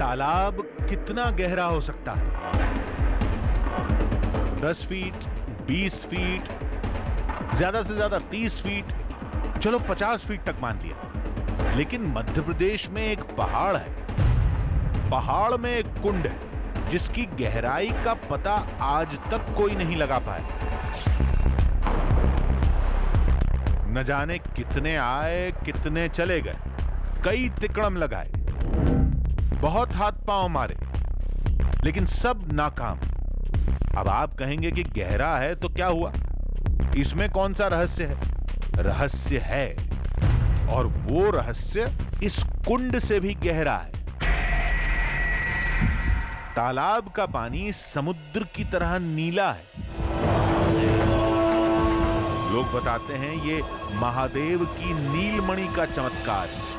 तालाब कितना गहरा हो सकता है? 10 फीट, 20 फीट, ज्यादा से ज्यादा 30 फीट, चलो 50 फीट तक मान लिया। लेकिन मध्य प्रदेश में एक पहाड़ है, पहाड़ में एक कुंड है जिसकी गहराई का पता आज तक कोई नहीं लगा पाया। न जाने कितने आए, कितने चले गए, कई तिकड़म लगाए, बहुत हाथ पांव मारे, लेकिन सब नाकाम। अब आप कहेंगे कि गहरा है तो क्या हुआ, इसमें कौन सा रहस्य है? रहस्य है, और वो रहस्य इस कुंड से भी गहरा है। तालाब का पानी समुद्र की तरह नीला है। लोग बताते हैं ये महादेव की नीलमणि का चमत्कार है।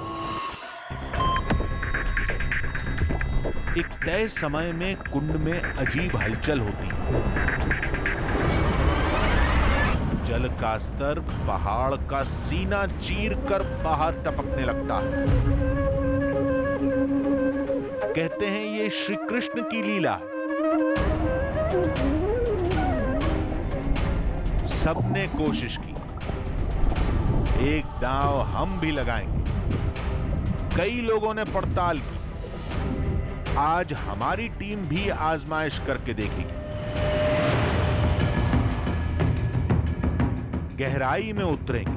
एक तय समय में कुंड में अजीब हलचल होती है। जल का स्तर पहाड़ का सीना चीर कर बाहर टपकने लगता है। कहते हैं ये श्री कृष्ण की लीला है। सबने कोशिश की, एक दांव हम भी लगाएंगे। कई लोगों ने पड़ताल की। आज हमारी टीम भी आजमाइश करके देखेगी। गहराई में उतरेंगे,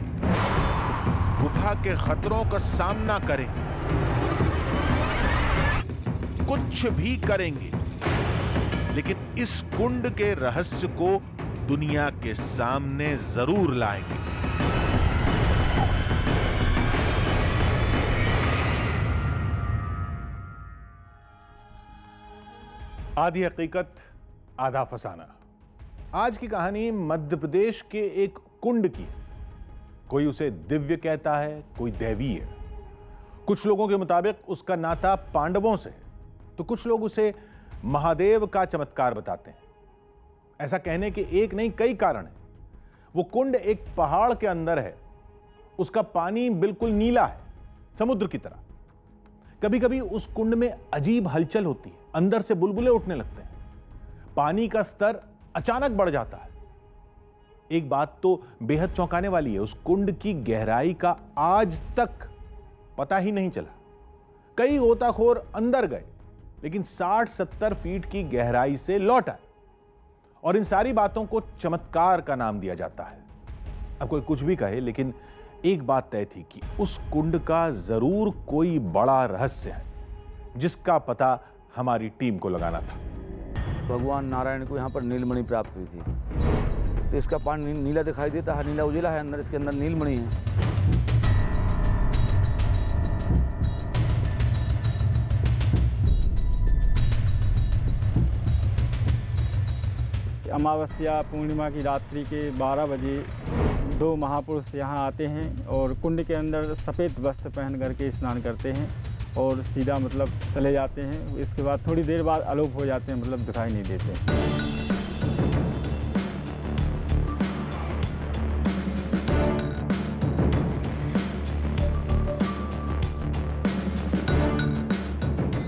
गुफा के खतरों का सामना करेंगे, कुछ भी करेंगे, लेकिन इस कुंड के रहस्य को दुनिया के सामने जरूर लाएंगे। आधी हकीकत आधा फसाना। आज की कहानी मध्य प्रदेश के एक कुंड की है। कोई उसे दिव्य कहता है, कोई दैवीय है। कुछ लोगों के मुताबिक उसका नाता पांडवों से है, तो कुछ लोग उसे महादेव का चमत्कार बताते हैं। ऐसा कहने के एक नहीं कई कारण हैं। वो कुंड एक पहाड़ के अंदर है, उसका पानी बिल्कुल नीला है, समुद्र की तरह। कभी कभी उस कुंड में अजीब हलचल होती है, अंदर से बुलबुले उठने लगते हैं, पानी का स्तर अचानक बढ़ जाता है। एक बात तो बेहद चौंकाने वाली है, उस कुंड की गहराई का आज तक पता ही नहीं चला। कई गोताखोर अंदर गए, लेकिन 60-70 फीट की गहराई से लौट आए, और इन सारी बातों को चमत्कार का नाम दिया जाता है। अब कोई कुछ भी कहे, लेकिन एक बात तय थी कि उस कुंड का जरूर कोई बड़ा रहस्य है, जिसका पता हमारी टीम को लगाना था। भगवान नारायण को यहाँ पर नीलमणि प्राप्त हुई थी, तो इसका पानी नीला दिखाई देता है, नीला उजला है, अंदर इसके अंदर नीलमणि है। अमावस्या पूर्णिमा की रात्रि के 12 बजे 2 महापुरुष यहाँ आते हैं और कुंड के अंदर सफ़ेद वस्त्र पहन करके स्नान करते हैं और सीधा मतलब चले जाते हैं। इसके बाद थोड़ी देर बाद अलोप हो जाते हैं, मतलब दिखाई नहीं देते।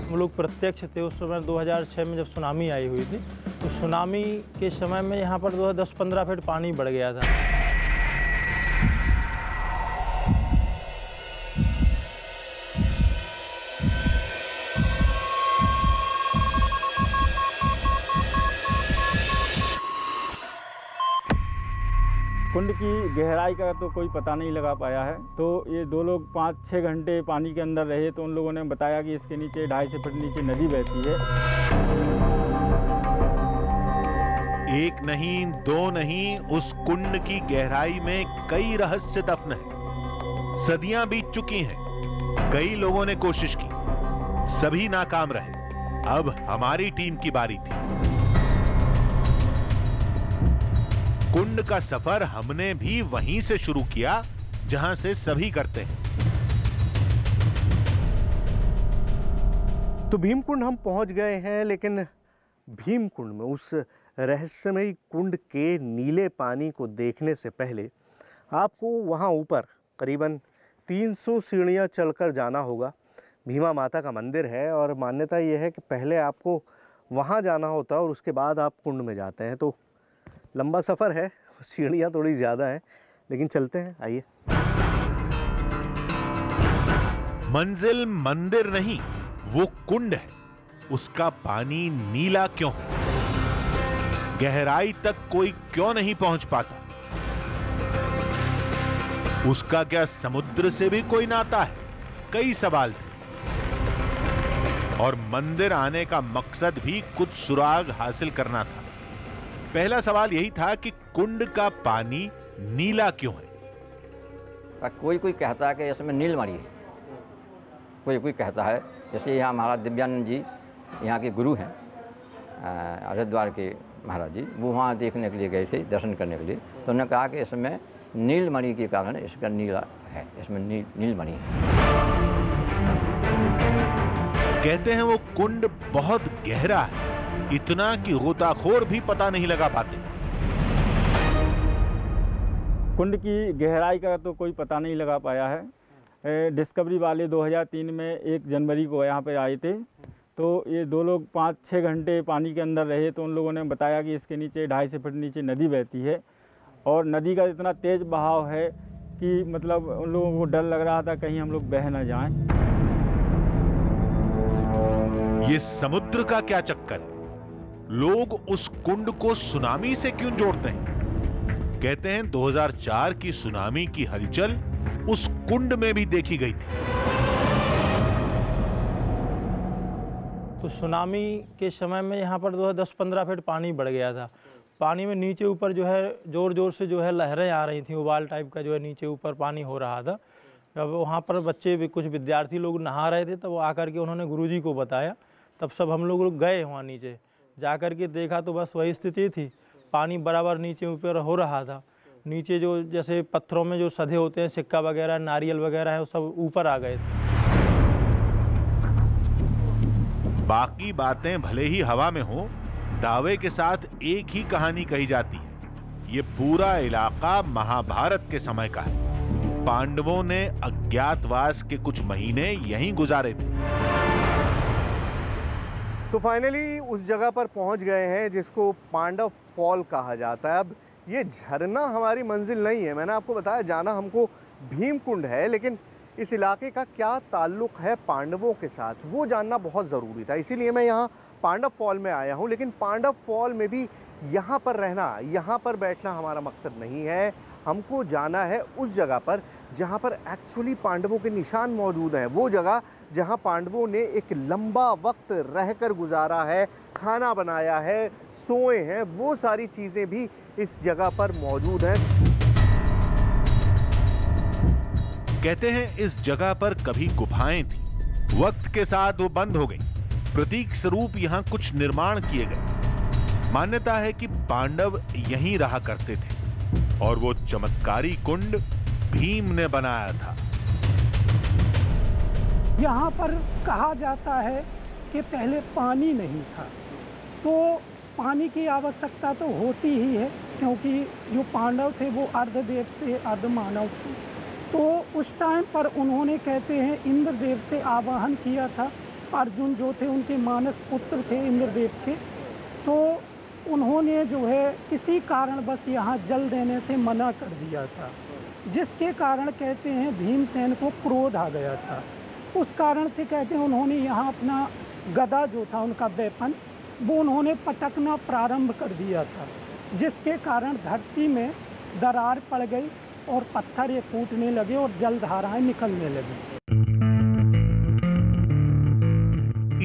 हम लोग प्रत्यक्ष थे उस समय 2006 में जब सुनामी आई हुई थी, तो सुनामी के समय में यहाँ पर 10-15 फीट पानी बढ़ गया था। कुंड की गहराई का तो कोई पता नहीं लगा पाया है। तो ये 2 लोग 5-6 घंटे पानी के अंदर रहे, तो उन लोगों ने बताया कि इसके नीचे 250 फीट नीचे नदी बहती है। एक नहीं, 2 नहीं, उस कुंड की गहराई में कई रहस्य दफन हैं। सदियां बीत चुकी हैं, कई लोगों ने कोशिश की, सभी नाकाम रहे। अब हमारी टीम की बारी थी। कुंड का सफर हमने भी वहीं से शुरू किया जहां से सभी करते हैं। तो भीमकुंड हम पहुंच गए हैं, लेकिन भीमकुंड में उस रहस्यमयी कुंड के नीले पानी को देखने से पहले आपको वहां ऊपर करीबन 300 सीढ़ियां चढ़कर जाना होगा। भीमा माता का मंदिर है और मान्यता ये है कि पहले आपको वहाँ जाना होता है और उसके बाद आप कुंड में जाते हैं। तो लंबा सफ़र है, सीढ़ियाँ थोड़ी ज़्यादा हैं, लेकिन चलते हैं, आइए। मंजिल मंदिर नहीं, वो कुंड है। उसका पानी नीला क्यों है? गहराई तक कोई क्यों नहीं पहुंच पाता? उसका क्या समुद्र से भी कोई नाता है? कई सवाल थे और मंदिर आने का मकसद भी कुछ सुराग हासिल करना था। पहला सवाल यही था कि कुंड का पानी नीला क्यों है? कोई कोई कहता है कि इसमें नीलमणि है, कोई कोई कहता है। जैसे यहाँ महाराज दिव्यानंद जी यहाँ के गुरु हैं, हरिद्वार के महाराज जी, वो वहाँ देखने के लिए गए थे, दर्शन करने के लिए। तो उन्होंने कहा कि इसमें नीलमणि के कारण इसका नीला है, इसमें नीलमणि है। कहते हैं वो कुंड बहुत गहरा है, इतना कि गोताखोर भी पता नहीं लगा पाते। कुंड की गहराई का तो कोई पता नहीं लगा पाया है। डिस्कवरी वाले 2003 में 1 जनवरी को यहाँ पे आए थे, तो ये 2 लोग 5-6 घंटे पानी के अंदर रहे। तो उन लोगों ने बताया कि इसके नीचे 250 फीट नीचे नदी बहती है और नदी का इतना तेज़ बहाव है कि मतलब उन लोगों को डर लग रहा था कहीं हम लोग बह न जाएं। ये समुद्र का क्या चक्कर है? लोग उस कुंड को सुनामी से क्यों जोड़ते हैं? कहते हैं 2004 की सुनामी की हलचल उस कुंड में भी देखी गई थी। तो सुनामी के समय में यहाँ पर जो है 10-15 फीट पानी बढ़ गया था। पानी में नीचे ऊपर जो है ज़ोर ज़ोर से जो है लहरें आ रही थी, उबाल टाइप का जो है नीचे ऊपर पानी हो रहा था। अब वहाँ पर बच्चे भी, कुछ विद्यार्थी लोग नहा रहे थे, तब वो आकर के उन्होंने गुरुजी को बताया। तब सब हम लोग गए वहाँ नीचे, जा कर के देखा तो बस वही स्थिति थी, पानी बराबर नीचे ऊपर हो रहा था। नीचे जो जैसे पत्थरों में जो सधे होते हैं, सिक्का वगैरह, नारियल वगैरह है, वो सब ऊपर आ गए थे। बाकी बातें भले ही हवा में हो, दावे के साथ एक ही कहानी कही जाती है। ये पूरा इलाका महाभारत के समय का है। पांडवों ने अज्ञातवास के कुछ महीने यहीं गुजारे थे। तो फाइनली उस जगह पर पहुंच गए हैं जिसको पांडव फॉल कहा जाता है। अब ये झरना हमारी मंजिल नहीं है, मैंने आपको बताया जाना हमको भीमकुंड है, लेकिन इस इलाके का क्या ताल्लुक़ है पांडवों के साथ, वो जानना बहुत ज़रूरी था। इसीलिए मैं यहाँ पांडव फॉल में आया हूँ। लेकिन पांडव फॉल में भी यहाँ पर रहना, यहाँ पर बैठना हमारा मकसद नहीं है। हमको जाना है उस जगह पर जहाँ पर एक्चुअली पांडवों के निशान मौजूद हैं, वो जगह जहाँ पांडवों ने एक लंबा वक्त रहकर गुजारा है, खाना बनाया है, सोए हैं, वो सारी चीज़ें भी इस जगह पर मौजूद हैं। कहते हैं इस जगह पर कभी गुफाएं थी, वक्त के साथ वो बंद हो गई। प्रतीक स्वरूप यहाँ कुछ निर्माण किए गए। मान्यता है कि पांडव यहीं रहा करते थे और वो चमत्कारी कुंड भीम ने बनाया था। यहाँ पर कहा जाता है कि पहले पानी नहीं था, तो पानी की आवश्यकता तो होती ही है, क्योंकि जो पांडव थे वो अर्धदेव थे, अर्धमानव थे। तो उस टाइम पर उन्होंने, कहते हैं, इंद्रदेव से आवाहन किया था। अर्जुन जो थे उनके मानस पुत्र थे इंद्रदेव के। तो उन्होंने जो है किसी कारण बस यहाँ जल देने से मना कर दिया था, जिसके कारण कहते हैं भीमसेन को क्रोध आ गया था। उस कारण से कहते हैं उन्होंने यहाँ अपना गदा जो था उनका वेपन, वो उन्होंने पटकना प्रारंभ कर दिया था, जिसके कारण धरती में दरार पड़ गई और पत्थर ये फूटने लगे और जलधाराएं निकलने लगी।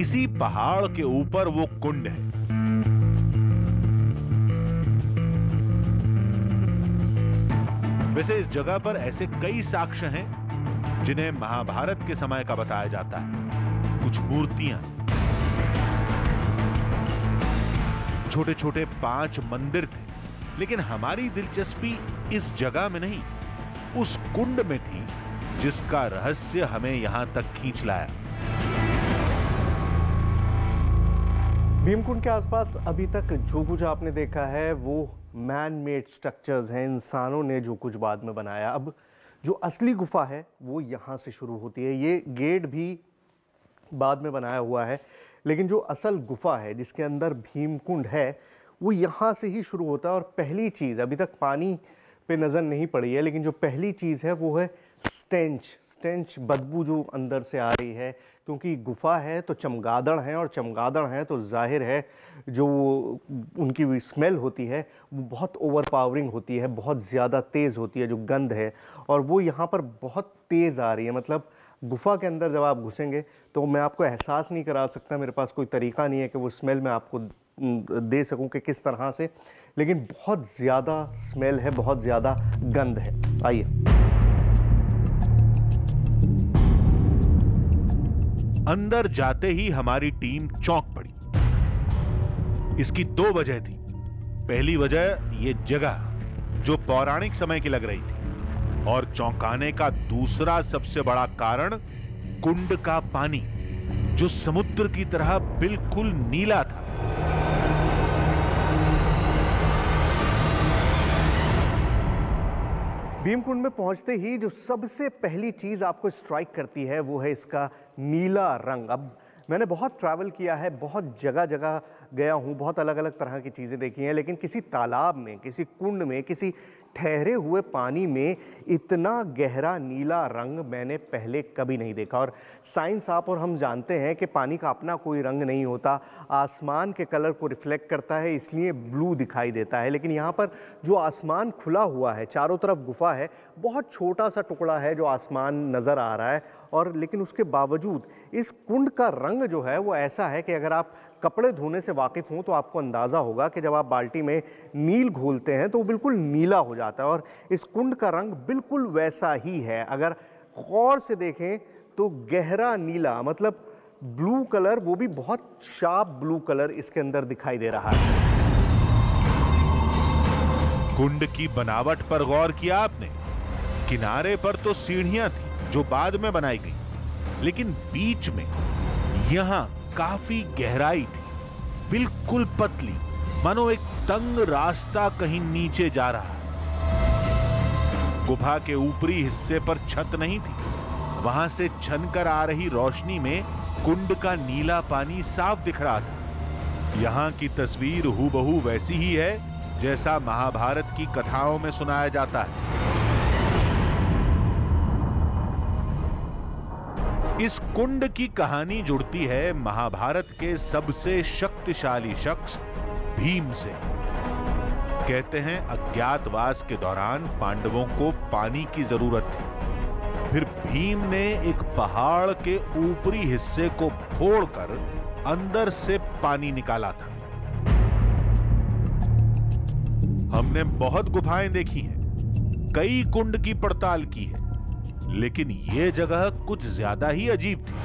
इसी पहाड़ के ऊपर वो कुंड है। वैसे इस जगह पर ऐसे कई साक्ष्य हैं जिन्हें महाभारत के समय का बताया जाता है। कुछ मूर्तियां, छोटे छोटे 5 मंदिर थे, लेकिन हमारी दिलचस्पी इस जगह में नहीं, उस कुंड में थी जिसका रहस्य हमें यहां तक खींच लाया। भीमकुंड के आसपास अभी तक जो कुछ आपने देखा है वो मैन मेड स्ट्रक्चर्स हैं, इंसानों ने जो कुछ बाद में बनाया। अब जो असली गुफा है वो यहाँ से शुरू होती है। ये गेट भी बाद में बनाया हुआ है, लेकिन जो असल गुफा है जिसके अंदर भीमकुंड है वो यहाँ से ही शुरू होता है। और पहली चीज़, अभी तक पानी पे नज़र नहीं पड़ी है, लेकिन जो पहली चीज़ है वो है स्टेंच, बदबू जो अंदर से आ रही है, क्योंकि गुफा है तो चमगादड़ हैं, और चमगादड़ हैं तो जाहिर है जो उनकी स्मेल होती है वो बहुत ओवरपावरिंग होती है, बहुत ज़्यादा तेज़ होती है जो गंध है, और वो यहाँ पर बहुत तेज़ आ रही है। मतलब गुफा के अंदर जब आप घुसेंगे तो मैं आपको एहसास नहीं करा सकता, मेरे पास कोई तरीका नहीं है कि वो स्मेल मैं आपको दे सकूं कि किस तरह से, लेकिन बहुत ज़्यादा स्मेल है, बहुत ज़्यादा गंध है। आइए। अंदर जाते ही हमारी टीम चौंक पड़ी। इसकी 2 वजह थी। पहली वजह ये जगह जो पौराणिक समय की लग रही थी, और चौंकाने का दूसरा सबसे बड़ा कारण कुंड का पानी जो समुद्र की तरह बिल्कुल नीला था। भीमकुंड में पहुंचते ही जो सबसे पहली चीज़ आपको स्ट्राइक करती है वो है इसका नीला रंग। अब मैंने बहुत ट्रैवल किया है, बहुत जगह जगह गया हूँ, बहुत अलग अलग तरह की चीज़ें देखी हैं, लेकिन किसी तालाब में, किसी कुंड में, किसी ठहरे हुए पानी में इतना गहरा नीला रंग मैंने पहले कभी नहीं देखा। और साइंस आप और हम जानते हैं कि पानी का अपना कोई रंग नहीं होता, आसमान के कलर को रिफ्लेक्ट करता है, इसलिए ब्लू दिखाई देता है। लेकिन यहाँ पर जो आसमान खुला हुआ है, चारों तरफ गुफा है, बहुत छोटा सा टुकड़ा है जो आसमान नज़र आ रहा है, और लेकिन उसके बावजूद इस कुंड का रंग जो है वो ऐसा है कि अगर आप कपड़े धोने से वाकिफ़ हों तो आपको अंदाज़ा होगा कि जब आप बाल्टी में नील घोलते हैं तो वो बिल्कुल नीला हो जाता है, और इस कुंड का रंग बिल्कुल वैसा ही है। अगर गौर से देखें तो गहरा नीला, मतलब ब्लू कलर, वो भी बहुत शार्प ब्लू कलर इसके अंदर दिखाई दे रहा है। कुंड की बनावट पर गौर किया आपने? किनारे पर तो सीढ़ियां थी जो बाद में बनाई गई, लेकिन बीच में यहां काफी गहराई थी, बिल्कुल पतली, मानो एक तंग रास्ता कहीं नीचे जा रहा है। गुफा के ऊपरी हिस्से पर छत नहीं थी, वहां से छनकर आ रही रोशनी में कुंड का नीला पानी साफ दिख रहा था। यहां की तस्वीर हूबहू वैसी ही है जैसा महाभारत की कथाओं में सुनाया जाता है। इस कुंड की कहानी जुड़ती है महाभारत के सबसे शक्तिशाली शख्स भीम से। कहते हैं अज्ञातवास के दौरान पांडवों को पानी की जरूरत थी, फिर भीम ने एक पहाड़ के ऊपरी हिस्से को फोड़कर अंदर से पानी निकाला था। हमने बहुत गुफाएं देखी हैं, कई कुंड की पड़ताल की है, लेकिन यह जगह कुछ ज्यादा ही अजीब थी।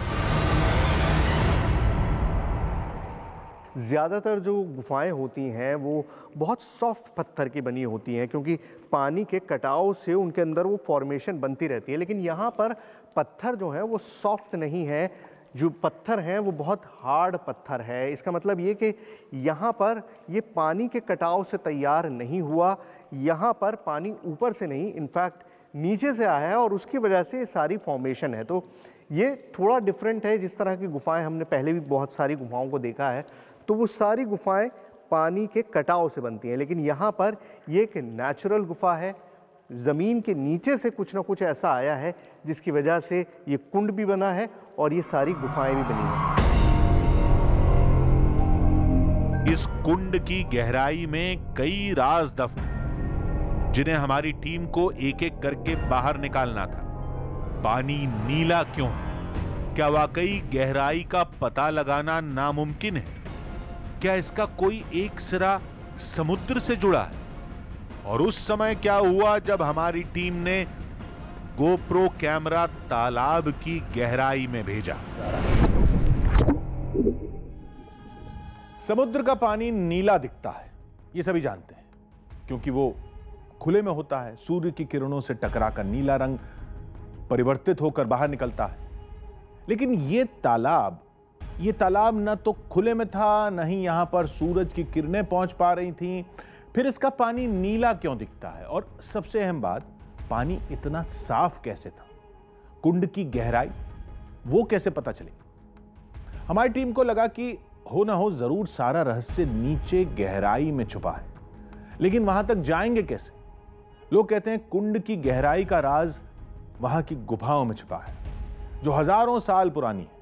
ज़्यादातर जो गुफाएं होती हैं वो बहुत सॉफ्ट पत्थर की बनी होती हैं, क्योंकि पानी के कटाव से उनके अंदर वो फॉर्मेशन बनती रहती है। लेकिन यहाँ पर पत्थर जो है वो सॉफ्ट नहीं है, जो पत्थर हैं वो बहुत हार्ड पत्थर है। इसका मतलब ये कि यहाँ पर ये पानी के कटाव से तैयार नहीं हुआ, यहाँ पर पानी ऊपर से नहीं, इनफैक्ट नीचे से आया है, और उसकी वजह से ये सारी फॉर्मेशन है। तो ये थोड़ा डिफरेंट है। जिस तरह की गुफाएं हमने पहले भी बहुत सारी गुफाओं को देखा है, तो वो सारी गुफाएं पानी के कटाव से बनती हैं, लेकिन यहाँ पर ये एक नेचुरल गुफा है। ज़मीन के नीचे से कुछ ना कुछ ऐसा आया है जिसकी वजह से ये कुंड भी बना है और ये सारी गुफाएं भी बनी हैं। इस कुंड की गहराई में कई राज दफन, जिन्हें हमारी टीम को एक एक करके बाहर निकालना था। पानी नीला क्यों है? क्या वाकई गहराई का पता लगाना नामुमकिन है? क्या इसका कोई एक सिरा समुद्र से जुड़ा है? और उस समय क्या हुआ जब हमारी टीम ने गोप्रो कैमरा तालाब की गहराई में भेजा? समुद्र का पानी नीला दिखता है, ये सभी जानते हैं, क्योंकि वो खुले में होता है। सूर्य की किरणों से टकराकर नीला रंग परिवर्तित होकर बाहर निकलता है। लेकिन ये तालाब न तो खुले में था, न ही यहां पर सूरज की किरणें पहुंच पा रही थीं। फिर इसका पानी नीला क्यों दिखता है? और सबसे अहम बात, पानी इतना साफ कैसे था? कुंड की गहराई वो कैसे पता चली? हमारी टीम को लगा कि हो ना हो जरूर सारा रहस्य नीचे गहराई में छुपा है, लेकिन वहां तक जाएंगे कैसे? लोग कहते हैं कुंड की गहराई का राज वहां की गुफाओं में छुपा है, जो हजारों साल पुरानी है।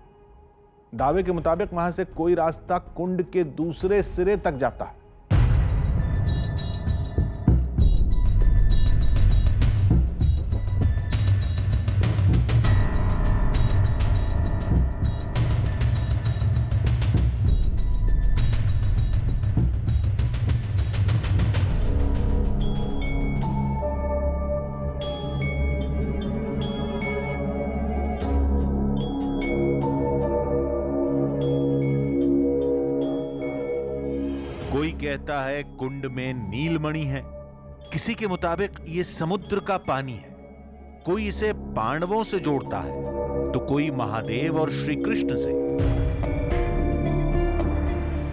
दावे के मुताबिक वहां से कोई रास्ता कुंड के दूसरे सिरे तक जाता है। कोई कहता है कुंड में नीलमणि है, किसी के मुताबिक ये समुद्र का पानी है, कोई इसे पांडवों से जोड़ता है तो कोई महादेव और श्री कृष्ण से।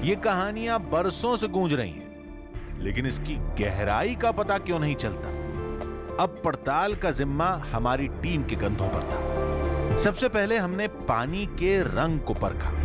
ये कहानियां बरसों से गूंज रही हैं, लेकिन इसकी गहराई का पता क्यों नहीं चलता? अब पड़ताल का जिम्मा हमारी टीम के कंधों पर था। सबसे पहले हमने पानी के रंग को परखा।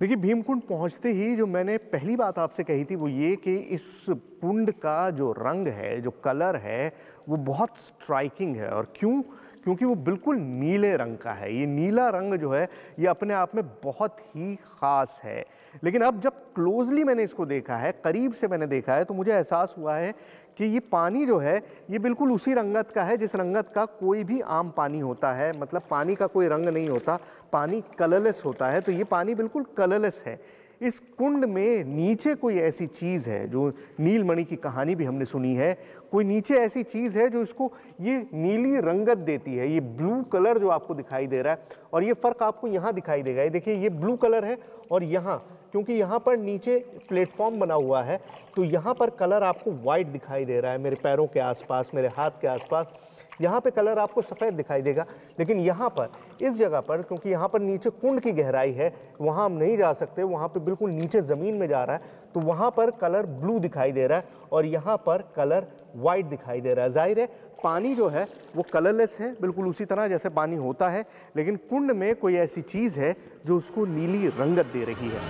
देखिए, भीमकुंड पहुंचते ही जो मैंने पहली बात आपसे कही थी वो ये कि इस कुंड का जो रंग है, जो कलर है, वो बहुत स्ट्राइकिंग है। और क्यों? क्योंकि वो बिल्कुल नीले रंग का है। ये नीला रंग जो है ये अपने आप में बहुत ही ख़ास है। लेकिन अब जब क्लोजली मैंने इसको देखा है, करीब से मैंने देखा है, तो मुझे एहसास हुआ है कि ये पानी जो है ये बिल्कुल उसी रंगत का है जिस रंगत का कोई भी आम पानी होता है। मतलब पानी का कोई रंग नहीं होता, पानी कलरलेस होता है। तो ये पानी बिल्कुल कलरलेस है। इस कुंड में नीचे कोई ऐसी चीज़ है, जो नीलमणि की कहानी भी हमने सुनी है, कोई नीचे ऐसी चीज़ है जो इसको ये नीली रंगत देती है। ये ब्लू कलर जो आपको दिखाई दे रहा है, और ये फ़र्क आपको यहाँ दिखाई देगा। ये देखिए, ये ब्लू कलर है, और यहाँ क्योंकि यहाँ पर नीचे प्लेटफॉर्म बना हुआ है तो यहाँ पर कलर आपको वाइट दिखाई दे रहा है। मेरे पैरों के आसपास, मेरे हाथ के आसपास यहाँ पे कलर आपको सफ़ेद दिखाई देगा। लेकिन यहाँ पर, इस जगह पर, क्योंकि यहाँ पर नीचे कुंड की गहराई है, वहाँ हम नहीं जा सकते, वहाँ पे बिल्कुल नीचे ज़मीन में जा रहा है, तो वहाँ पर कलर ब्लू दिखाई दे रहा है और यहाँ पर कलर वाइट दिखाई दे रहा है। जाहिर है पानी जो है वो कलरलेस है, बिल्कुल उसी तरह जैसे पानी होता है, लेकिन कुंड में कोई ऐसी चीज़ है जो उसको नीली रंगत दे रही है।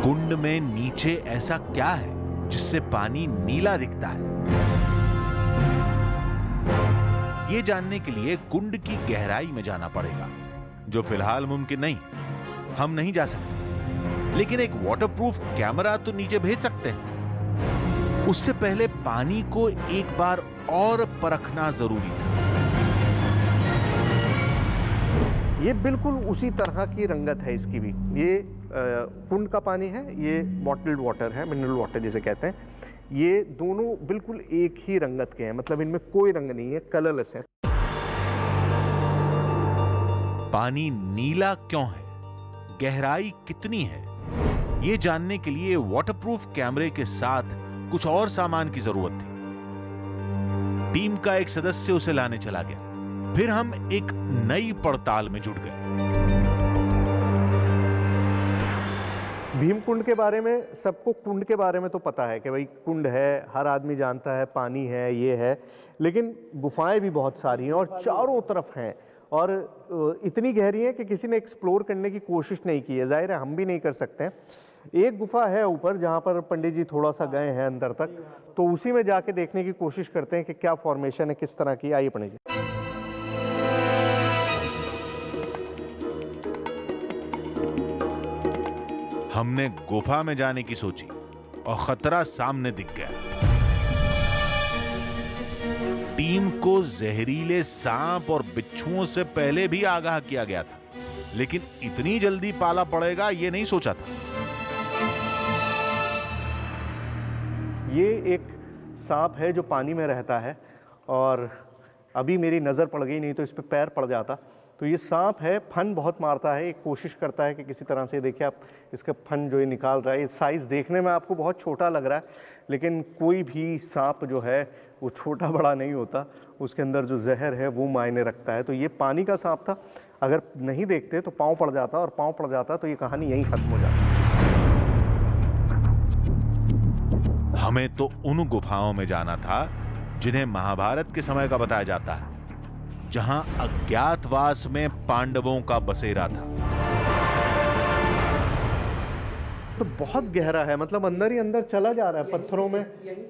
कुंड में नीचे ऐसा क्या है जिससे पानी नीला दिखता है? ये जानने के लिए कुंड की गहराई में जाना पड़ेगा, जो फिलहाल मुमकिन नहीं। हम नहीं जा सकते, लेकिन एक वाटरप्रूफ कैमरा तो नीचे भेज सकते हैं। उससे पहले पानी को एक बार और परखना जरूरी था। ये बिल्कुल उसी तरह की रंगत है इसकी भी। ये कुंड का पानी है, ये बॉटल्ड वाटर है, मिनरल वाटर जिसे कहते हैं। ये दोनों बिल्कुल एक ही रंगत के हैं, मतलब इनमें कोई रंग नहीं है, कलरलेस है। पानी नीला क्यों है, गहराई कितनी है, ये जानने के लिए वाटरप्रूफ कैमरे के साथ कुछ और सामान की जरूरत थी। टीम का एक सदस्य उसे लाने चला गया। फिर हम एक नई पड़ताल में जुट गए। भीमकुंड के बारे में सबको, कुंड के बारे में तो पता है कि भाई कुंड है, हर आदमी जानता है, पानी है, ये है, लेकिन गुफाएं भी बहुत सारी हैं और चारों तरफ हैं, और इतनी गहरी है कि किसी ने एक्सप्लोर करने की कोशिश नहीं की है। जाहिर है हम भी नहीं कर सकते हैं। एक गुफा है ऊपर जहाँ पर पंडित जी थोड़ा सा गए हैं अंदर तक, तो उसी में जाके देखने की कोशिश करते हैं कि क्या फॉर्मेशन है, किस तरह की। आइए पंडित जी। हमने गुफा में जाने की सोची और खतरा सामने दिख गया। टीम को जहरीले सांप और बिच्छुओं से पहले भी आगाह किया गया था, लेकिन इतनी जल्दी पाला पड़ेगा ये नहीं सोचा था। ये एक सांप है जो पानी में रहता है, और अभी मेरी नज़र पड़ गई, नहीं तो इस पे पैर पड़ जाता। तो ये सांप है, फन बहुत मारता है, एक कोशिश करता है कि किसी तरह से, देखिए आप इसका फन जो ये निकाल रहा है। ये साइज़ देखने में आपको बहुत छोटा लग रहा है, लेकिन कोई भी सांप जो है वो छोटा बड़ा नहीं होता, उसके अंदर जो जहर है वो मायने रखता है। तो ये पानी का सांप था, अगर नहीं देखते तो पाँव पड़ जाता, और पाँव पड़ जाता तो ये कहानी यहीं ख़त्म हो जाती। हमें तो उन गुफाओं में जाना था जिन्हें महाभारत के समय का बताया जाता है। जहां अज्ञातवास में पांडवों का बसेरा था। तो बहुत गहरा है, मतलब अंदर ही अंदर चला जा रहा है पत्थरों में,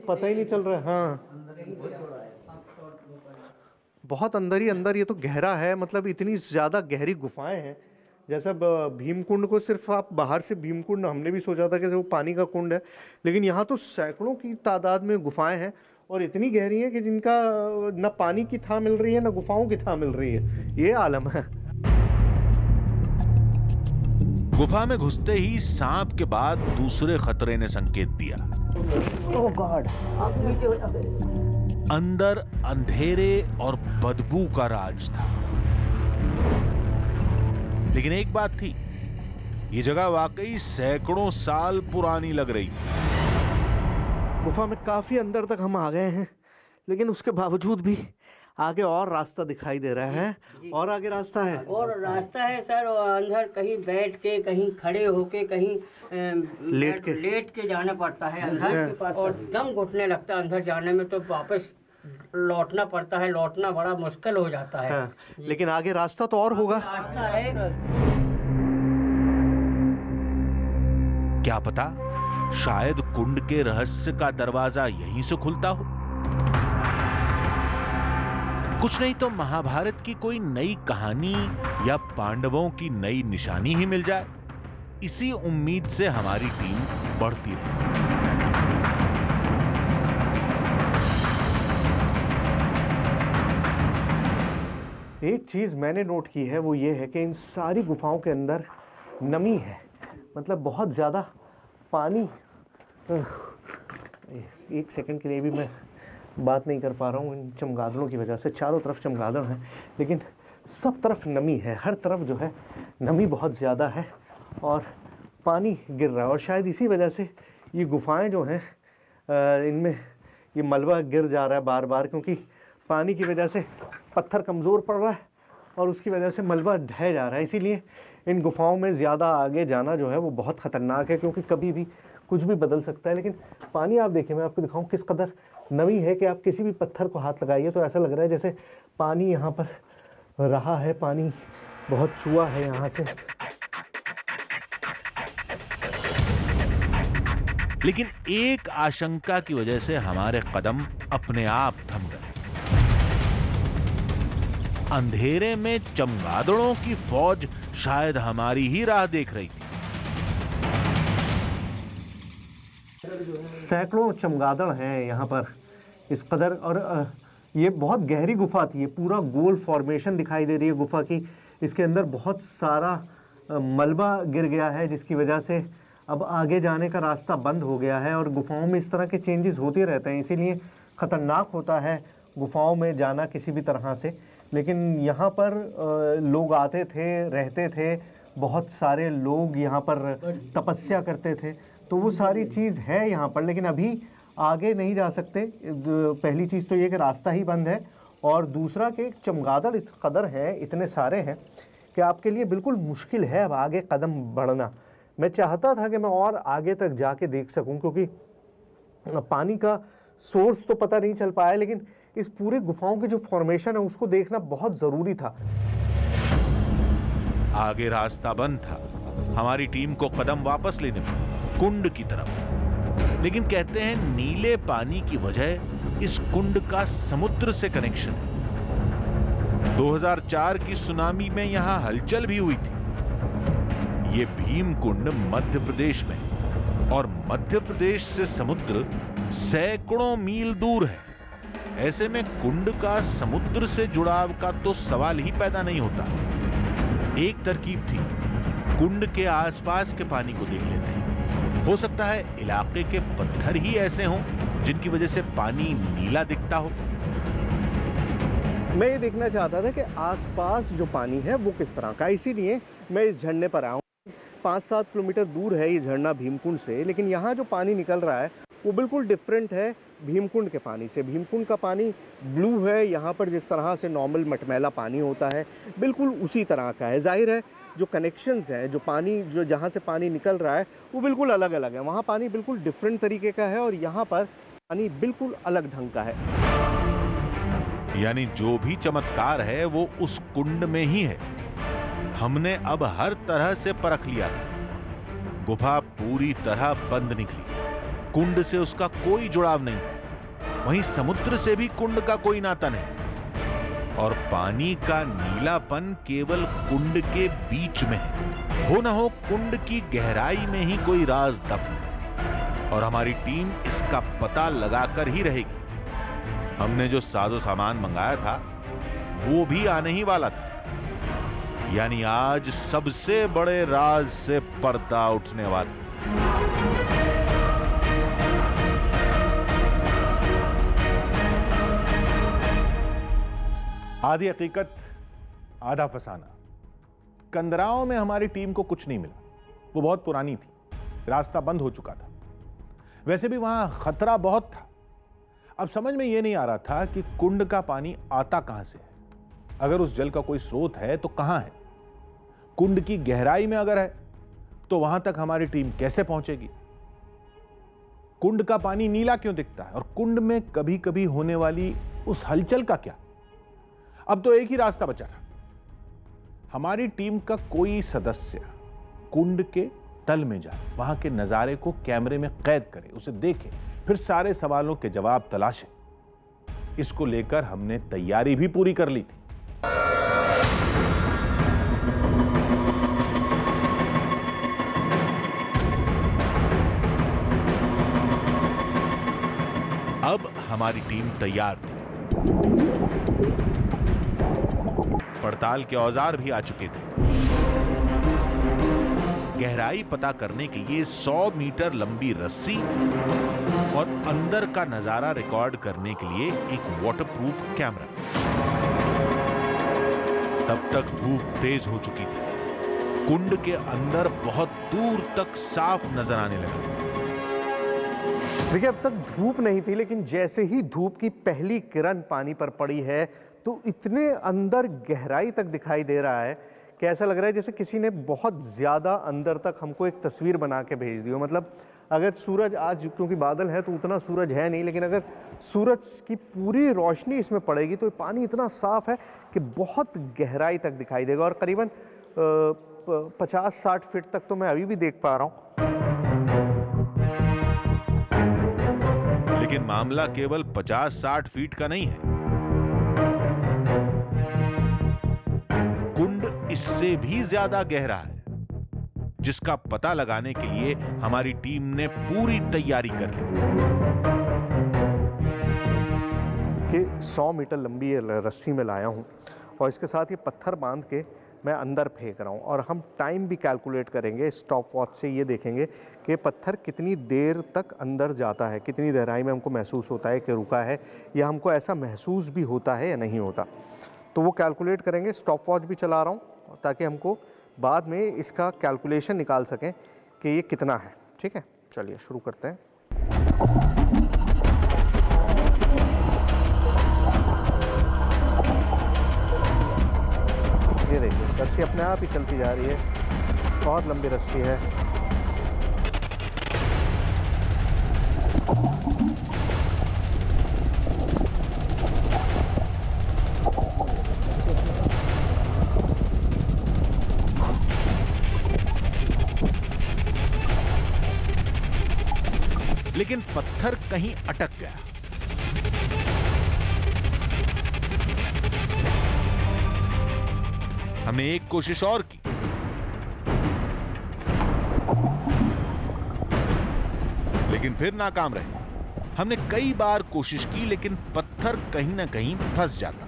पता ही नहीं चल रहा है। हाँ, बहुत अंदर ही अंदर, ये तो गहरा है, मतलब इतनी ज़्यादा गहरी गुफाएं हैं। जैसा भीमकुंड को सिर्फ आप बाहर से भीमकुंड, हमने भी सोचा था कि वो पानी का कुंड है, लेकिन यहाँ तो सैकड़ों की तादाद में गुफाएं हैं और इतनी गहरी है कि जिनका न पानी की थाह मिल रही है न गुफाओं की थाह मिल रही है। ये आलम है। गुफा में घुसते ही सांप के बाद दूसरे खतरे ने संकेत दिया। ओह गॉड, अंदर अंधेरे और बदबू का राज था। लेकिन एक बात थी, ये जगह वाकई सैकड़ों साल पुरानी लग रही थी। गुफा में काफ़ी अंदर तक हम आ गए हैं, लेकिन उसके बावजूद भी आगे और रास्ता दिखाई दे रहा है। और आगे रास्ता है, और रास्ता है सर, और अंदर कहीं बैठ के, कहीं खड़े होके, कहीं लेट के जाना पड़ता है अंदर, और दम घुटने लगता है अंदर जाने में, तो वापस लौटना पड़ता है। लौटना बड़ा मुश्किल हो जाता है। हाँ, लेकिन आगे रास्ता तो और होगा। रास्ता है, क्या पता शायद कुंड के रहस्य का दरवाजा यहीं से खुलता हो। कुछ नहीं तो महाभारत की कोई नई कहानी या पांडवों की नई निशानी ही मिल जाए। इसी उम्मीद से हमारी टीम बढ़ती रही। एक चीज़ मैंने नोट की है, वो ये है कि इन सारी गुफाओं के अंदर नमी है, मतलब बहुत ज़्यादा पानी। एक सेकंड के लिए भी मैं बात नहीं कर पा रहा हूँ इन चमगादड़ों की वजह से। चारों तरफ चमगादड़ हैं, लेकिन सब तरफ नमी है, हर तरफ जो है नमी बहुत ज़्यादा है और पानी गिर रहा है। और शायद इसी वजह से ये गुफाएं जो हैं, इनमें ये मलबा गिर जा रहा है बार बार, क्योंकि पानी की वजह से पत्थर कमज़ोर पड़ रहा है और उसकी वजह से मलबा ढह जा रहा है। इसीलिए इन गुफाओं में ज़्यादा आगे जाना जो है वो बहुत ख़तरनाक है, क्योंकि कभी भी कुछ भी बदल सकता है। लेकिन पानी आप देखिए, मैं आपको दिखाऊं किस कदर नमी है कि आप किसी भी पत्थर को हाथ लगाइए तो ऐसा लग रहा है जैसे पानी यहाँ पर रहा है, पानी बहुत चुआ है यहाँ से। लेकिन एक आशंका की वजह से हमारे कदम अपने आप थम गए। अंधेरे में चमगादड़ों की फौज शायद हमारी ही राह देख रही थी। सैकड़ों चमगादड़ हैं यहाँ पर इस कदर, और ये बहुत गहरी गुफा थी। ये पूरा गोल फॉर्मेशन दिखाई दे रही है गुफा की। इसके अंदर बहुत सारा मलबा गिर गया है, जिसकी वजह से अब आगे जाने का रास्ता बंद हो गया है। और गुफाओं में इस तरह के चेंजेस होते रहते हैं, इसीलिए ख़तरनाक होता है गुफाओं में जाना किसी भी तरह से। लेकिन यहाँ पर लोग आते थे, रहते थे, बहुत सारे लोग यहाँ पर तपस्या करते थे, तो वो सारी चीज़ है यहाँ पर। लेकिन अभी आगे नहीं जा सकते। पहली चीज़ तो ये कि रास्ता ही बंद है, और दूसरा कि चमगादड़ इस कदर हैं, इतने सारे हैं कि आपके लिए बिल्कुल मुश्किल है अब आगे कदम बढ़ना। मैं चाहता था कि मैं और आगे तक जाके देख सकूं, क्योंकि पानी का सोर्स तो पता नहीं चल पाया, लेकिन इस पूरे गुफाओं की जो फॉर्मेशन है उसको देखना बहुत ज़रूरी था। आगे रास्ता बंद था। हमारी टीम को कदम वापस लेने पड़े कुंड की तरफ। लेकिन कहते हैं नीले पानी की वजह इस कुंड का समुद्र से कनेक्शन है। 2004 की सुनामी में यहां हलचल भी हुई थी। ये भीम कुंड मध्य प्रदेश में, और मध्य प्रदेश से समुद्र सैकड़ों मील दूर है। ऐसे में कुंड का समुद्र से जुड़ाव का तो सवाल ही पैदा नहीं होता। एक तरकीब थी, कुंड के आसपास के पानी को देख लेते हैं। हो सकता है इलाके के पत्थर ही ऐसे हों जिनकी वजह से पानी नीला दिखता हो। मैं ये देखना चाहता था कि आसपास जो पानी है वो किस तरह का, इसीलिए मैं इस झरने पर आया हूँ। 5-7 किलोमीटर दूर है ये झरना भीमकुंड से, लेकिन यहाँ जो पानी निकल रहा है वो बिल्कुल डिफरेंट है भीमकुंड के पानी से। भीमकुंड का पानी ब्लू है, यहाँ पर जिस तरह से नॉर्मल मटमैला पानी होता है बिल्कुल उसी तरह का है। जाहिर है जो कनेक्शंस हैं, जो पानी जो जहाँ से पानी निकल रहा है वो बिल्कुल अलग अलग है। वहाँ पानी बिल्कुल डिफरेंट तरीके का है और यहाँ पर पानी बिल्कुल अलग ढंग का है। यानी जो भी चमत्कार है वो उस कुंड में ही है। हमने अब हर तरह से परख लिया था। गुफा पूरी तरह बंद निकली। कुंड से उसका कोई जुड़ाव नहीं, वहीं समुद्र से भी कुंड का कोई नाता नहीं, और पानी का नीलापन केवल कुंड के बीच में है। हो न हो कुंड की गहराई में ही कोई राज दफन है, और हमारी टीम इसका पता लगाकर ही रहेगी। हमने जो साजो सामान मंगाया था वो भी आने ही वाला था, यानी आज सबसे बड़े राज से पर्दा उठने वाला। आधी हकीकत आधा फसाना। कंदराओं में हमारी टीम को कुछ नहीं मिला, वो बहुत पुरानी थी, रास्ता बंद हो चुका था। वैसे भी वहां खतरा बहुत था। अब समझ में यह नहीं आ रहा था कि कुंड का पानी आता कहां से है। अगर उस जल का कोई स्रोत है तो कहां है? कुंड की गहराई में अगर है तो वहां तक हमारी टीम कैसे पहुंचेगी? कुंड का पानी नीला क्यों दिखता है? और कुंड में कभी कभी होने वाली उस हलचल का क्या? अब तो एक ही रास्ता बचा था। हमारी टीम का कोई सदस्य कुंड के तल में जाए, वहां के नजारे को कैमरे में कैद करे, उसे देखे, फिर सारे सवालों के जवाब तलाशे। इसको लेकर हमने तैयारी भी पूरी कर ली थी। अब हमारी टीम तैयार थी। पड़ताल के औजार भी आ चुके थे। गहराई पता करने के लिए 100 मीटर लंबी रस्सी और अंदर का नजारा रिकॉर्ड करने के लिए एक वाटरप्रूफ कैमरा। तब तक धूप तेज हो चुकी थी। कुंड के अंदर बहुत दूर तक साफ नजर आने लगा। देखिए, अब तक धूप नहीं थी, लेकिन जैसे ही धूप की पहली किरण पानी पर पड़ी है तो इतने अंदर गहराई तक दिखाई दे रहा है कि ऐसा लग रहा है जैसे किसी ने बहुत ज़्यादा अंदर तक हमको एक तस्वीर बना के भेज दी हो। मतलब अगर सूरज, आज क्योंकि बादल है तो उतना सूरज है नहीं, लेकिन अगर सूरज की पूरी रोशनी इसमें पड़ेगी तो पानी इतना साफ है कि बहुत गहराई तक दिखाई देगा। और करीबन 50-60 फीट तक तो मैं अभी भी देख पा रहा हूँ। लेकिन मामला केवल 50-60 फीट का नहीं है। कुंड इससे भी ज्यादा गहरा है, जिसका पता लगाने के लिए हमारी टीम ने पूरी तैयारी कर ली। कि 100 मीटर लंबी रस्सी में लाया हूं और इसके साथ ये पत्थर बांध के मैं अंदर फेंक रहा हूं, और हम टाइम भी कैलकुलेट करेंगे। स्टॉप वॉच से ये देखेंगे कि पत्थर कितनी देर तक अंदर जाता है, कितनी गहराई में हमको महसूस होता है कि रुका है, या हमको ऐसा महसूस भी होता है या नहीं होता। तो वो कैलकुलेट करेंगे। स्टॉप वॉच भी चला रहा हूँ ताकि हमको बाद में इसका कैलकुलेशन निकाल सकें कि ये कितना है। ठीक है, चलिए शुरू करते हैं। ये देखिए, रस्सी अपने आप ही चलती जा रही है, बहुत लंबी रस्सी है। लेकिन पत्थर कहीं अटक गया। हमने एक कोशिश और की, लेकिन फिर नाकाम रहे। हमने कई बार कोशिश की, लेकिन पत्थर कहीं ना कहीं फंस जाता।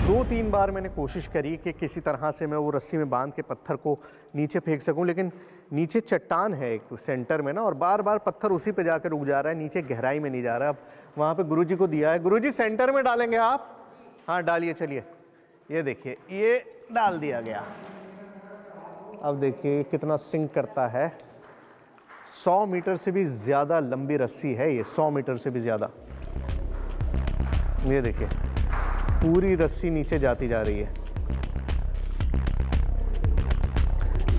दो तीन बार मैंने कोशिश करी कि किसी तरह से मैं वो रस्सी में बांध के पत्थर को नीचे फेंक सकूं, लेकिन नीचे चट्टान है एक सेंटर में ना, और बार बार पत्थर उसी पे जाकर रुक जा रहा है, नीचे गहराई में नहीं जा रहा। अब वहाँ पे गुरुजी को दिया है। गुरुजी, सेंटर में डालेंगे आप? हाँ डालिए। चलिए, ये देखिए, ये डाल दिया गया। अब देखिए कितना सिंक करता है। 100 मीटर से भी ज़्यादा लंबी रस्सी है ये, 100 मीटर से भी ज़्यादा। ये देखिए, पूरी रस्सी नीचे जाती जा रही है।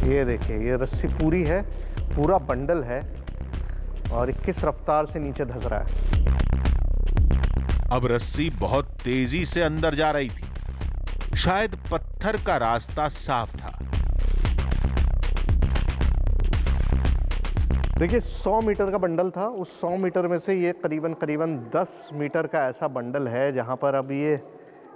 ये देखिए, ये रस्सी पूरी है, पूरा बंडल है। और किस रफ्तार से नीचे धंस रहा है। अब रस्सी बहुत तेजी से अंदर जा रही थी। शायद पत्थर का रास्ता साफ था। देखिए 100 मीटर का बंडल था। उस 100 मीटर में से ये करीबन 10 मीटर का ऐसा बंडल है जहां पर अब ये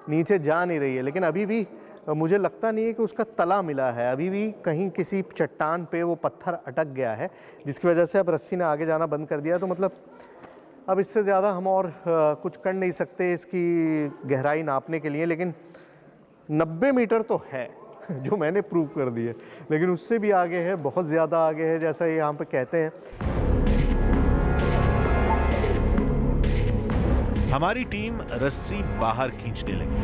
नीचे जा नहीं रही है। लेकिन अभी भी मुझे लगता नहीं है कि उसका तला मिला है। अभी भी कहीं किसी चट्टान पे वो पत्थर अटक गया है, जिसकी वजह से अब रस्सी ने आगे जाना बंद कर दिया। तो मतलब अब इससे ज़्यादा हम और कुछ कर नहीं सकते इसकी गहराई नापने के लिए। लेकिन 90 मीटर तो है जो मैंने प्रूव कर दी है, लेकिन उससे भी आगे है, बहुत ज़्यादा आगे है, जैसा ये यहाँ पे कहते हैं। हमारी टीम रस्सी बाहर खींचने लगी।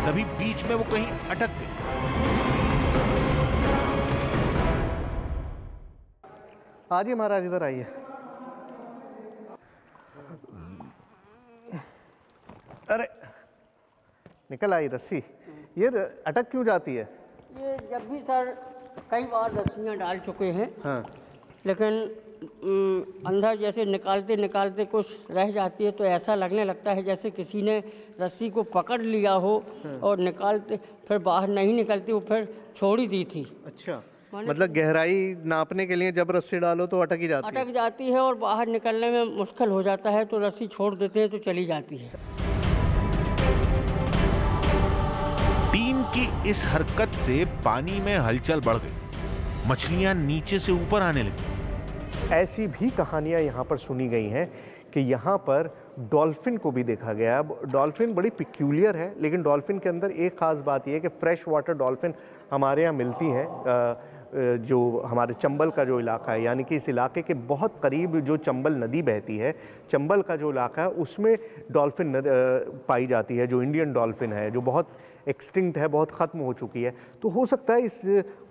तभी बीच में वो कहीं अटक गई। आइए महाराज, इधर आइए। अरे निकल आई रस्सी। ये अटक क्यों जाती है? ये जब भी सर कई बार रस्सियाँ डाल चुके हैं, हाँ। लेकिन अंदर जैसे निकालते निकालते कुछ रह जाती है, तो ऐसा लगने लगता है जैसे किसी ने रस्सी को पकड़ लिया हो और निकालते फिर बाहर नहीं निकलती, वो फिर छोड़ ही दी थी। अच्छा, मतलब गहराई नापने के लिए जब रस्सी डालो तो अटक ही जाती है। अटक जाती है और बाहर निकलने में मुश्किल हो जाता है, तो रस्सी छोड़ देते हैं तो चली जाती है। टीम की इस हरकत से पानी में हलचल बढ़ गई। मछलियां नीचे से ऊपर आने लगी। ऐसी भी कहानियां यहाँ पर सुनी गई हैं कि यहाँ पर डॉल्फिन को भी देखा गया। अब डॉल्फिन बड़ी पिक्यूलियर है, लेकिन डॉल्फिन के अंदर एक ख़ास बात यह है कि फ्रेश वाटर डॉल्फिन हमारे यहाँ मिलती हैं। जो हमारे चंबल का जो इलाका है, यानी कि इस इलाके के बहुत करीब जो चंबल नदी बहती है, चंबल का जो इलाका है उसमें डॉल्फिन पाई जाती है, जो इंडियन डॉल्फिन है, जो बहुत एक्सटिंक्ट है, बहुत ख़त्म हो चुकी है। तो हो सकता है इस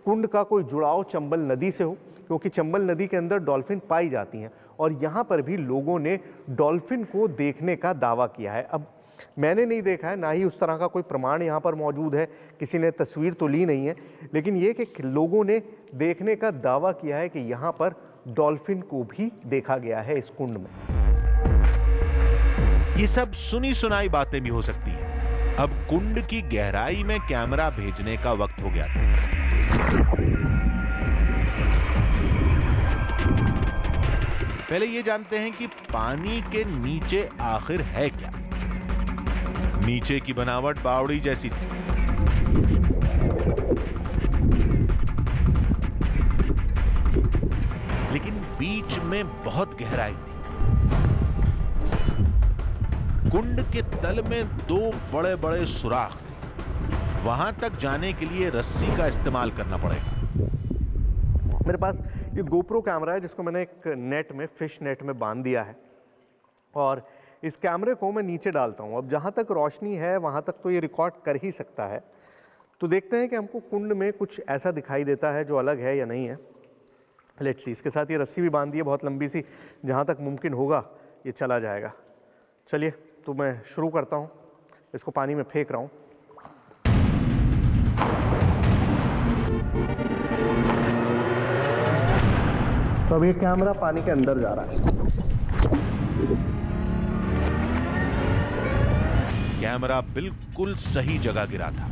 कुंड का कोई जुड़ाव चंबल नदी से हो, क्योंकि चंबल नदी के अंदर डॉल्फिन पाई जाती हैं और यहाँ पर भी लोगों ने डॉल्फिन को देखने का दावा किया है। अब मैंने नहीं देखा है, ना ही उस तरह का कोई प्रमाण यहाँ पर मौजूद है, किसी ने तस्वीर तो ली नहीं है, लेकिन ये कि लोगों ने देखने का दावा किया है कि यहाँ पर डॉल्फिन को भी देखा गया है इस कुंड में। ये सब सुनी सुनाई बातें भी हो सकती हैं। अब कुंड की गहराई में कैमरा भेजने का वक्त हो गया था। पहले ये जानते हैं कि पानी के नीचे आखिर है क्या। नीचे की बनावट बावड़ी जैसी थी। लेकिन बीच में बहुत गहराई थी। कुंड के तल में दो बड़े बड़े सुराख थे। वहां तक जाने के लिए रस्सी का इस्तेमाल करना पड़ेगा। मेरे पास ये गोप्रो कैमरा है जिसको मैंने एक नेट में, फिश नेट में बांध दिया है, और इस कैमरे को मैं नीचे डालता हूँ। अब जहाँ तक रोशनी है वहाँ तक तो ये रिकॉर्ड कर ही सकता है। तो देखते हैं कि हमको कुंड में कुछ ऐसा दिखाई देता है जो अलग है या नहीं है। Let's see. इसके साथ ये रस्सी भी बांध दी है बहुत लंबी सी, जहाँ तक मुमकिन होगा ये चला जाएगा। चलिए, तो मैं शुरू करता हूँ। इसको पानी में फेंक रहा हूँ। तो अब ये कैमरा पानी के अंदर जा रहा है। कैमरा बिल्कुल सही जगह गिरा था,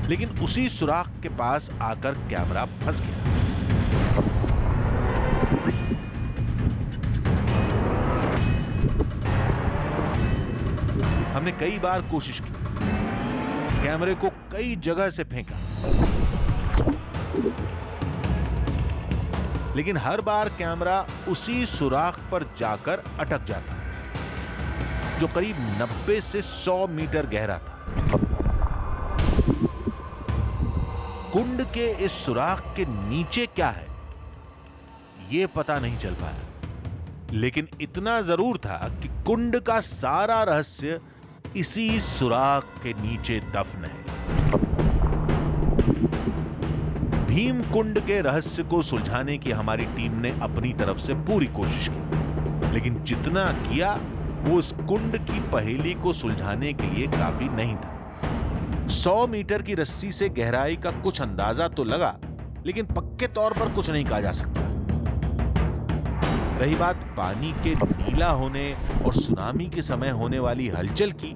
लेकिन उसी सुराख के पास आकर कैमरा फंस गया। हमने कई बार कोशिश की, कैमरे को कई जगह से फेंका, लेकिन हर बार कैमरा उसी सुराख पर जाकर अटक जाता, जो करीब 90 से 100 मीटर गहरा था। कुंड के इस सुराख के नीचे क्या है, यह पता नहीं चल पाया, लेकिन इतना जरूर था कि कुंड का सारा रहस्य इसी सुराख के नीचे दफन है। भीम कुंड के रहस्य को सुलझाने की हमारी टीम ने अपनी तरफ से पूरी कोशिश की, लेकिन जितना किया वो उस कुंड की पहेली को सुलझाने के लिए काफी नहीं था। 100 मीटर की रस्सी से गहराई का कुछ अंदाजा तो लगा, लेकिन पक्के तौर पर कुछ नहीं कहा जा सकता। रही बात पानी के नीला होने और सुनामी के समय होने वाली हलचल की,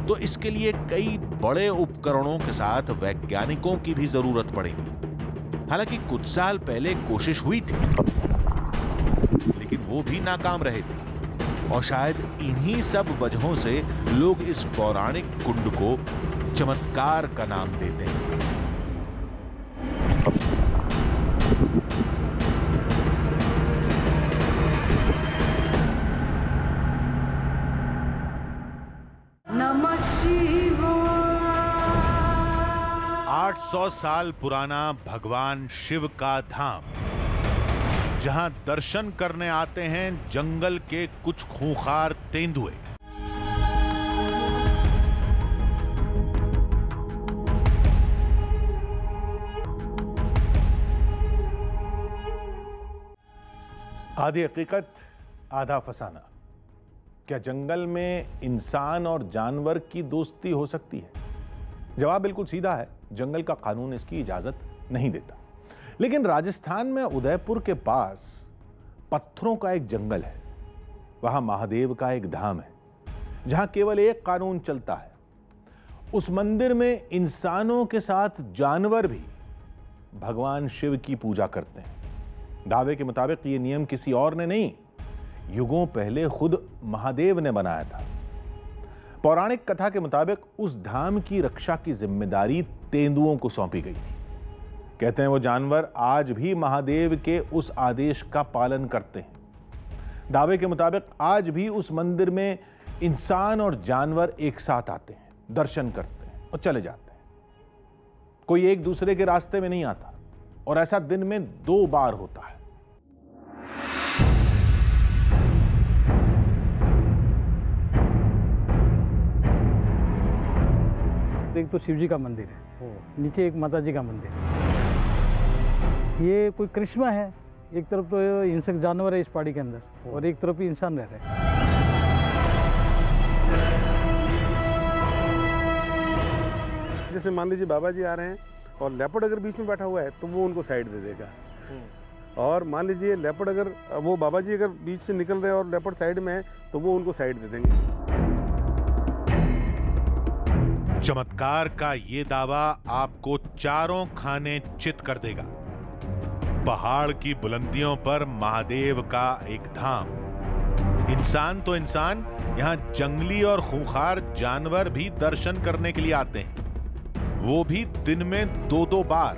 तो इसके लिए कई बड़े उपकरणों के साथ वैज्ञानिकों की भी जरूरत पड़ेगी। हालांकि कुछ साल पहले कोशिश हुई थी, लेकिन वो भी नाकाम रहे थे, और शायद इन्हीं सब वजहों से लोग इस पौराणिक कुंड को चमत्कार का नाम देते हैं। नमः शिवाय। 800 साल पुराना भगवान शिव का धाम, जहां दर्शन करने आते हैं जंगल के कुछ खूंखार तेंदुए। आधी हकीकत आधा फसाना। क्या जंगल में इंसान और जानवर की दोस्ती हो सकती है? जवाब बिल्कुल सीधा है, जंगल का कानून इसकी इजाजत नहीं देता। लेकिन राजस्थान में उदयपुर के पास पत्थरों का एक जंगल है, वहां महादेव का एक धाम है, जहां केवल एक कानून चलता है। उस मंदिर में इंसानों के साथ जानवर भी भगवान शिव की पूजा करते हैं। दावे के मुताबिक ये नियम किसी और ने नहीं, युगों पहले खुद महादेव ने बनाया था। पौराणिक कथा के मुताबिक उस धाम की रक्षा की जिम्मेदारी तेंदुओं को सौंपी गई थी। कहते हैं वो जानवर आज भी महादेव के उस आदेश का पालन करते हैं। दावे के मुताबिक आज भी उस मंदिर में इंसान और जानवर एक साथ आते हैं, दर्शन करते हैं और चले जाते हैं। कोई एक दूसरे के रास्ते में नहीं आता, और ऐसा दिन में 2 बार होता है। एक तो शिव जी का मंदिर है, नीचे एक माता जी का मंदिर है। ये कोई करिश्मा है, एक तरफ तो हिंसक जानवर है इस पहाड़ी के अंदर, और एक तरफ ही इंसान रह रहे हैं। जैसे मान लीजिए बाबा जी आ रहे हैं और लेपर्ड अगर बीच में बैठा हुआ है तो वो उनको साइड दे देगा, और मान लीजिए लेपर्ड अगर वो बाबा जी अगर बीच से निकल रहे हैं और लेपर्ड साइड में है तो वो उनको साइड दे देंगे। चमत्कार का ये दावा आपको चारों खाने चित कर देगा। पहाड़ की बुलंदियों पर महादेव का एक धाम, इंसान तो इंसान, यहां जंगली और खूंखार जानवर भी दर्शन करने के लिए आते हैं, वो भी दिन में 2-2 बार।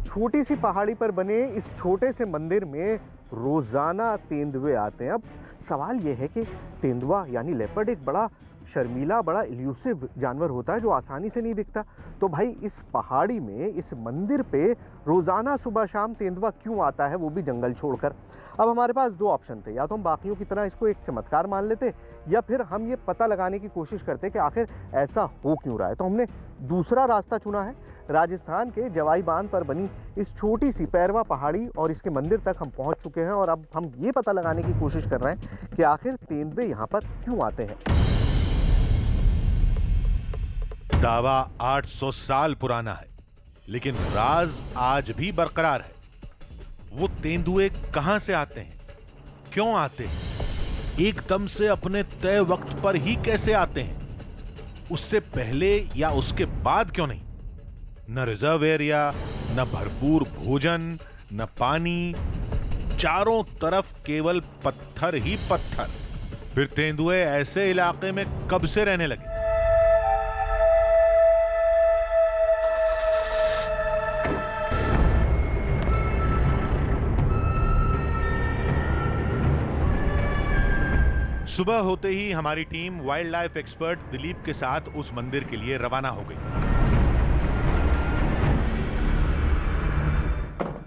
छोटी सी पहाड़ी पर बने इस छोटे से मंदिर में रोजाना तेंदुए आते हैं। अब सवाल यह है कि तेंदुआ यानी लेपर्ड एक बड़ा शर्मीला, बड़ा इल्यूसिव जानवर होता है जो आसानी से नहीं दिखता। तो भाई इस पहाड़ी में, इस मंदिर पे रोजाना सुबह शाम तेंदुआ क्यों आता है, वो भी जंगल छोड़कर? अब हमारे पास 2 ऑप्शन थे, या तो हम बाकियों की तरह इसको एक चमत्कार मान लेते, या फिर हम ये पता लगाने की कोशिश करते कि आखिर ऐसा हो क्यों रहा है। तो हमने दूसरा रास्ता चुना है। राजस्थान के जवाई बांध पर बनी इस छोटी सी पैरवा पहाड़ी और इसके मंदिर तक हम पहुंच चुके हैं, और अब हम ये पता लगाने की कोशिश कर रहे हैं कि आखिर तेंदुए यहाँ पर क्यों आते हैं। दावा 800 साल पुराना है, लेकिन राज आज भी बरकरार है। वो तेंदुए कहां से आते हैं, क्यों आते हैं, एकदम से अपने तय वक्त पर ही कैसे आते हैं, उससे पहले या उसके बाद क्यों नहीं? न रिजर्व एरिया, न भरपूर भोजन, न पानी, चारों तरफ केवल पत्थर ही पत्थर। फिर तेंदुए ऐसे इलाके में कब से रहने लगे? सुबह होते ही हमारी team wild life expert Dilip के साथ उस मंदिर के लिए रवाना हो गई।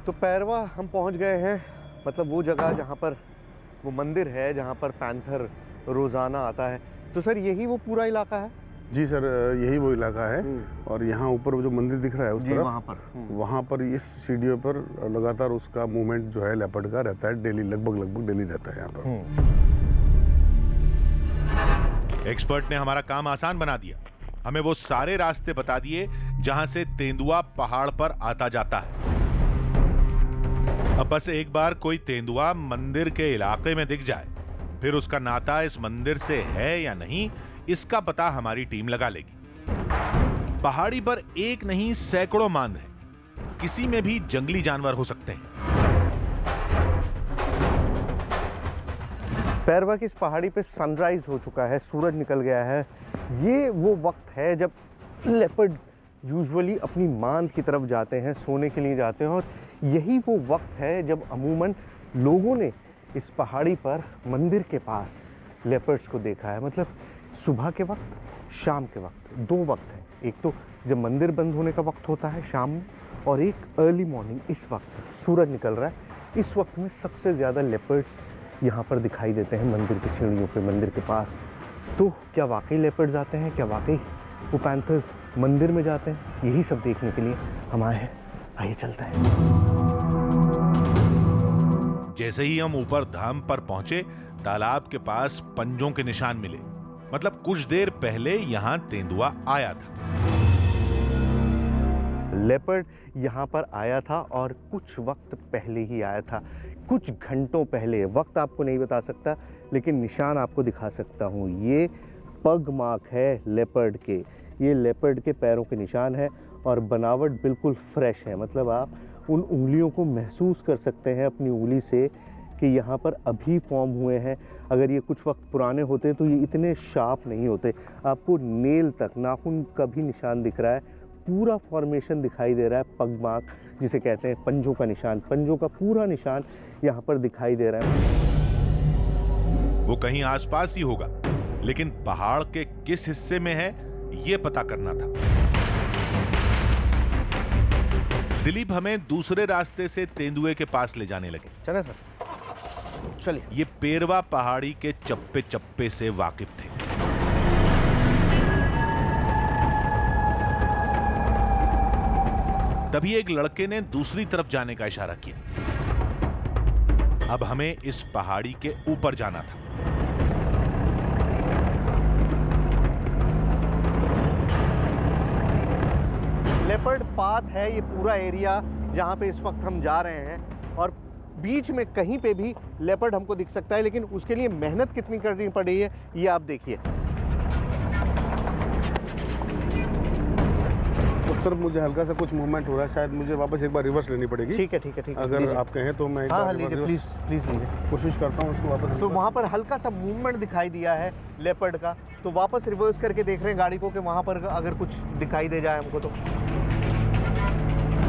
तो पैरवा हम पहुंच गए हैं, मतलब वो जगह जहां पर वो मंदिर है, जहां पर पैंथर रोजाना आता है। तो सर यही वो पूरा इलाका है? जी सर, यही वो इलाका है। और यहाँ ऊपर जो मंदिर दिख रहा है उस तरफ, वहाँ पर इस सीढ़ियों पर लगातार उसका मूवमेंट जो है लेपर्ड का रहता है, डेली लगभग डेली रहता है यहाँ पर। एक्सपर्ट ने हमारा काम आसान बना दिया। हमें वो सारे रास्ते बता दिए जहां से तेंदुआ पहाड़ पर आता जाता है। अब बस एक बार कोई तेंदुआ मंदिर के इलाके में दिख जाए, फिर उसका नाता इस मंदिर से है या नहीं, इसका पता हमारी टीम लगा लेगी। पहाड़ी पर एक नहीं सैकड़ों मांद हैं, किसी में भी जंगली जानवर हो सकते हैं। पैरवा की इस पहाड़ी पे सनराइज हो चुका है, सूरज निकल गया है। ये वो वक्त है जब लेपर्ड यूजुअली अपनी मांद की तरफ जाते हैं, सोने के लिए जाते हैं, और यही वो वक्त है जब अमूमन लोगों ने इस पहाड़ी पर मंदिर के पास लेपर्ड्स को देखा है। मतलब सुबह के वक्त, शाम के वक्त, दो वक्त हैं। एक तो जब मंदिर बंद होने का वक्त होता है शाम में, और एक अर्ली मॉर्निंग, इस वक्त सूरज निकल रहा है। इस वक्त में सबसे ज़्यादा लेपर्ड्स यहाँ पर दिखाई देते हैं मंदिर की सीढ़ियों पे, मंदिर के पास। तो क्या वाकई लेपर्ड्स आते हैं, क्या वाकई वो पैंथर्स मंदिर में जाते हैं? यही सब देखने के लिए हम आए हैं। आइए चलते हैं। जैसे ही हम ऊपर धाम पर पहुंचे, तालाब के पास पंजों के निशान मिले। मतलब कुछ देर पहले यहां तेंदुआ आया था। लेपर्ड यहाँ पर आया था और कुछ वक्त पहले ही आया था, कुछ घंटों पहले। वक्त आपको नहीं बता सकता, लेकिन निशान आपको दिखा सकता हूँ। ये पग मार्क है लेपर्ड के, ये लेपर्ड के पैरों के निशान है, और बनावट बिल्कुल फ्रेश है। मतलब आप उन उंगलियों को महसूस कर सकते हैं अपनी उंगली से कि यहाँ पर अभी फॉर्म हुए हैं। अगर ये कुछ वक्त पुराने होते तो ये इतने शार्प नहीं होते। आपको नेल तक, नाखून का भी निशान दिख रहा है, पूरा फॉर्मेशन दिखाई दे रहा है। पग मार्क जिसे कहते हैं, पंजों का निशान, पंजों का पूरा निशान यहाँ पर दिखाई दे रहा है। वो कहीं आसपास ही होगा, लेकिन पहाड़ के किस हिस्से में है ये पता करना था। दिलीप हमें दूसरे रास्ते से तेंदुए के पास ले जाने लगे। चले सर, चलिए। ये पेरवा पहाड़ी के चप्पे चप्पे से वाकिफ थे। तभी एक लड़के ने दूसरी तरफ जाने का इशारा किया। अब हमें इस पहाड़ी के ऊपर जाना था। लेपर्ड पाथ है ये पूरा एरिया जहाँ पे इस वक्त हम जा रहे हैं, और बीच में कहीं पे भी लेपर्ड हमको दिख सकता है, लेकिन उसके लिए मेहनत कितनी करनी पड़ी है ये आप देखिए। उस तरफ मुझे हल्का सा कुछ मूवमेंट हो रहा है, शायद मुझे वापस एक बार रिवर्स लेनी पड़ेगी। ठीक है, ठीक है, ठीक है। अगर आप कहें तो मैं हाँ लीजिए, प्लीज प्लीज लीजिए। कोशिश करता हूँ उसको वापस। तो वहाँ पर हल्का सा मूवमेंट दिखाई दिया है लेपर्ड का, तो वापस रिवर्स करके देख रहे हैं गाड़ी को कि वहाँ पर अगर कुछ दिखाई दे जाए हमको। तो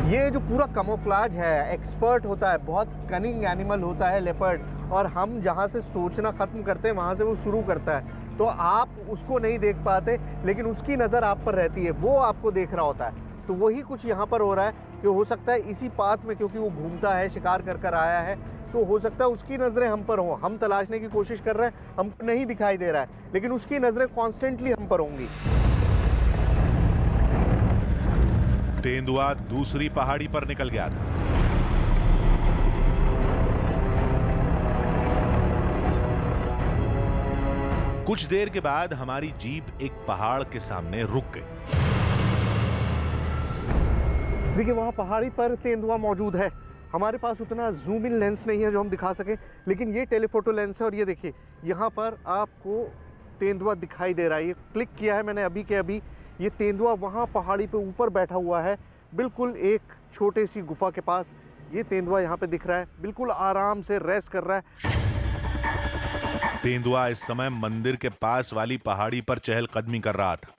ये जो पूरा कैमोफ्लेज है, एक्सपर्ट होता है, बहुत कनिंग एनिमल होता है लेपर्ड, और हम जहाँ से सोचना ख़त्म करते हैं वहाँ से वो शुरू करता है। तो आप उसको नहीं देख पाते, लेकिन उसकी नज़र आप पर रहती है, वो आपको देख रहा होता है। तो वही कुछ यहाँ पर हो रहा है कि हो सकता है इसी पाथ में, क्योंकि वो घूमता है, शिकार कर कर आया है, तो हो सकता है उसकी नज़रें हम पर हों। हम तलाशने की कोशिश कर रहे हैं, हमको नहीं दिखाई दे रहा है, लेकिन उसकी नज़रें कॉन्स्टेंटली हम पर होंगी। तेंदुआ दूसरी पहाड़ी पर निकल गया था। कुछ देर के बाद हमारी जीप एक पहाड़ के सामने रुक गई। देखिए वहाँ पहाड़ी पर तेंदुआ मौजूद है। हमारे पास उतना जूम इन लेंस नहीं है जो हम दिखा सकें, लेकिन ये टेलीफोटो लेंस है, और ये देखिए यहाँ पर आपको तेंदुआ दिखाई दे रहा है। ये क्लिक किया है मैंने अभी के अभी। ये तेंदुआ वहाँ पहाड़ी पे ऊपर बैठा हुआ है, बिल्कुल एक छोटे सी गुफा के पास। ये तेंदुआ यहाँ पे दिख रहा है, बिल्कुल आराम से रेस्ट कर रहा है। तेंदुआ इस समय मंदिर के पास वाली पहाड़ी पर चहलकदमी कर रहा था।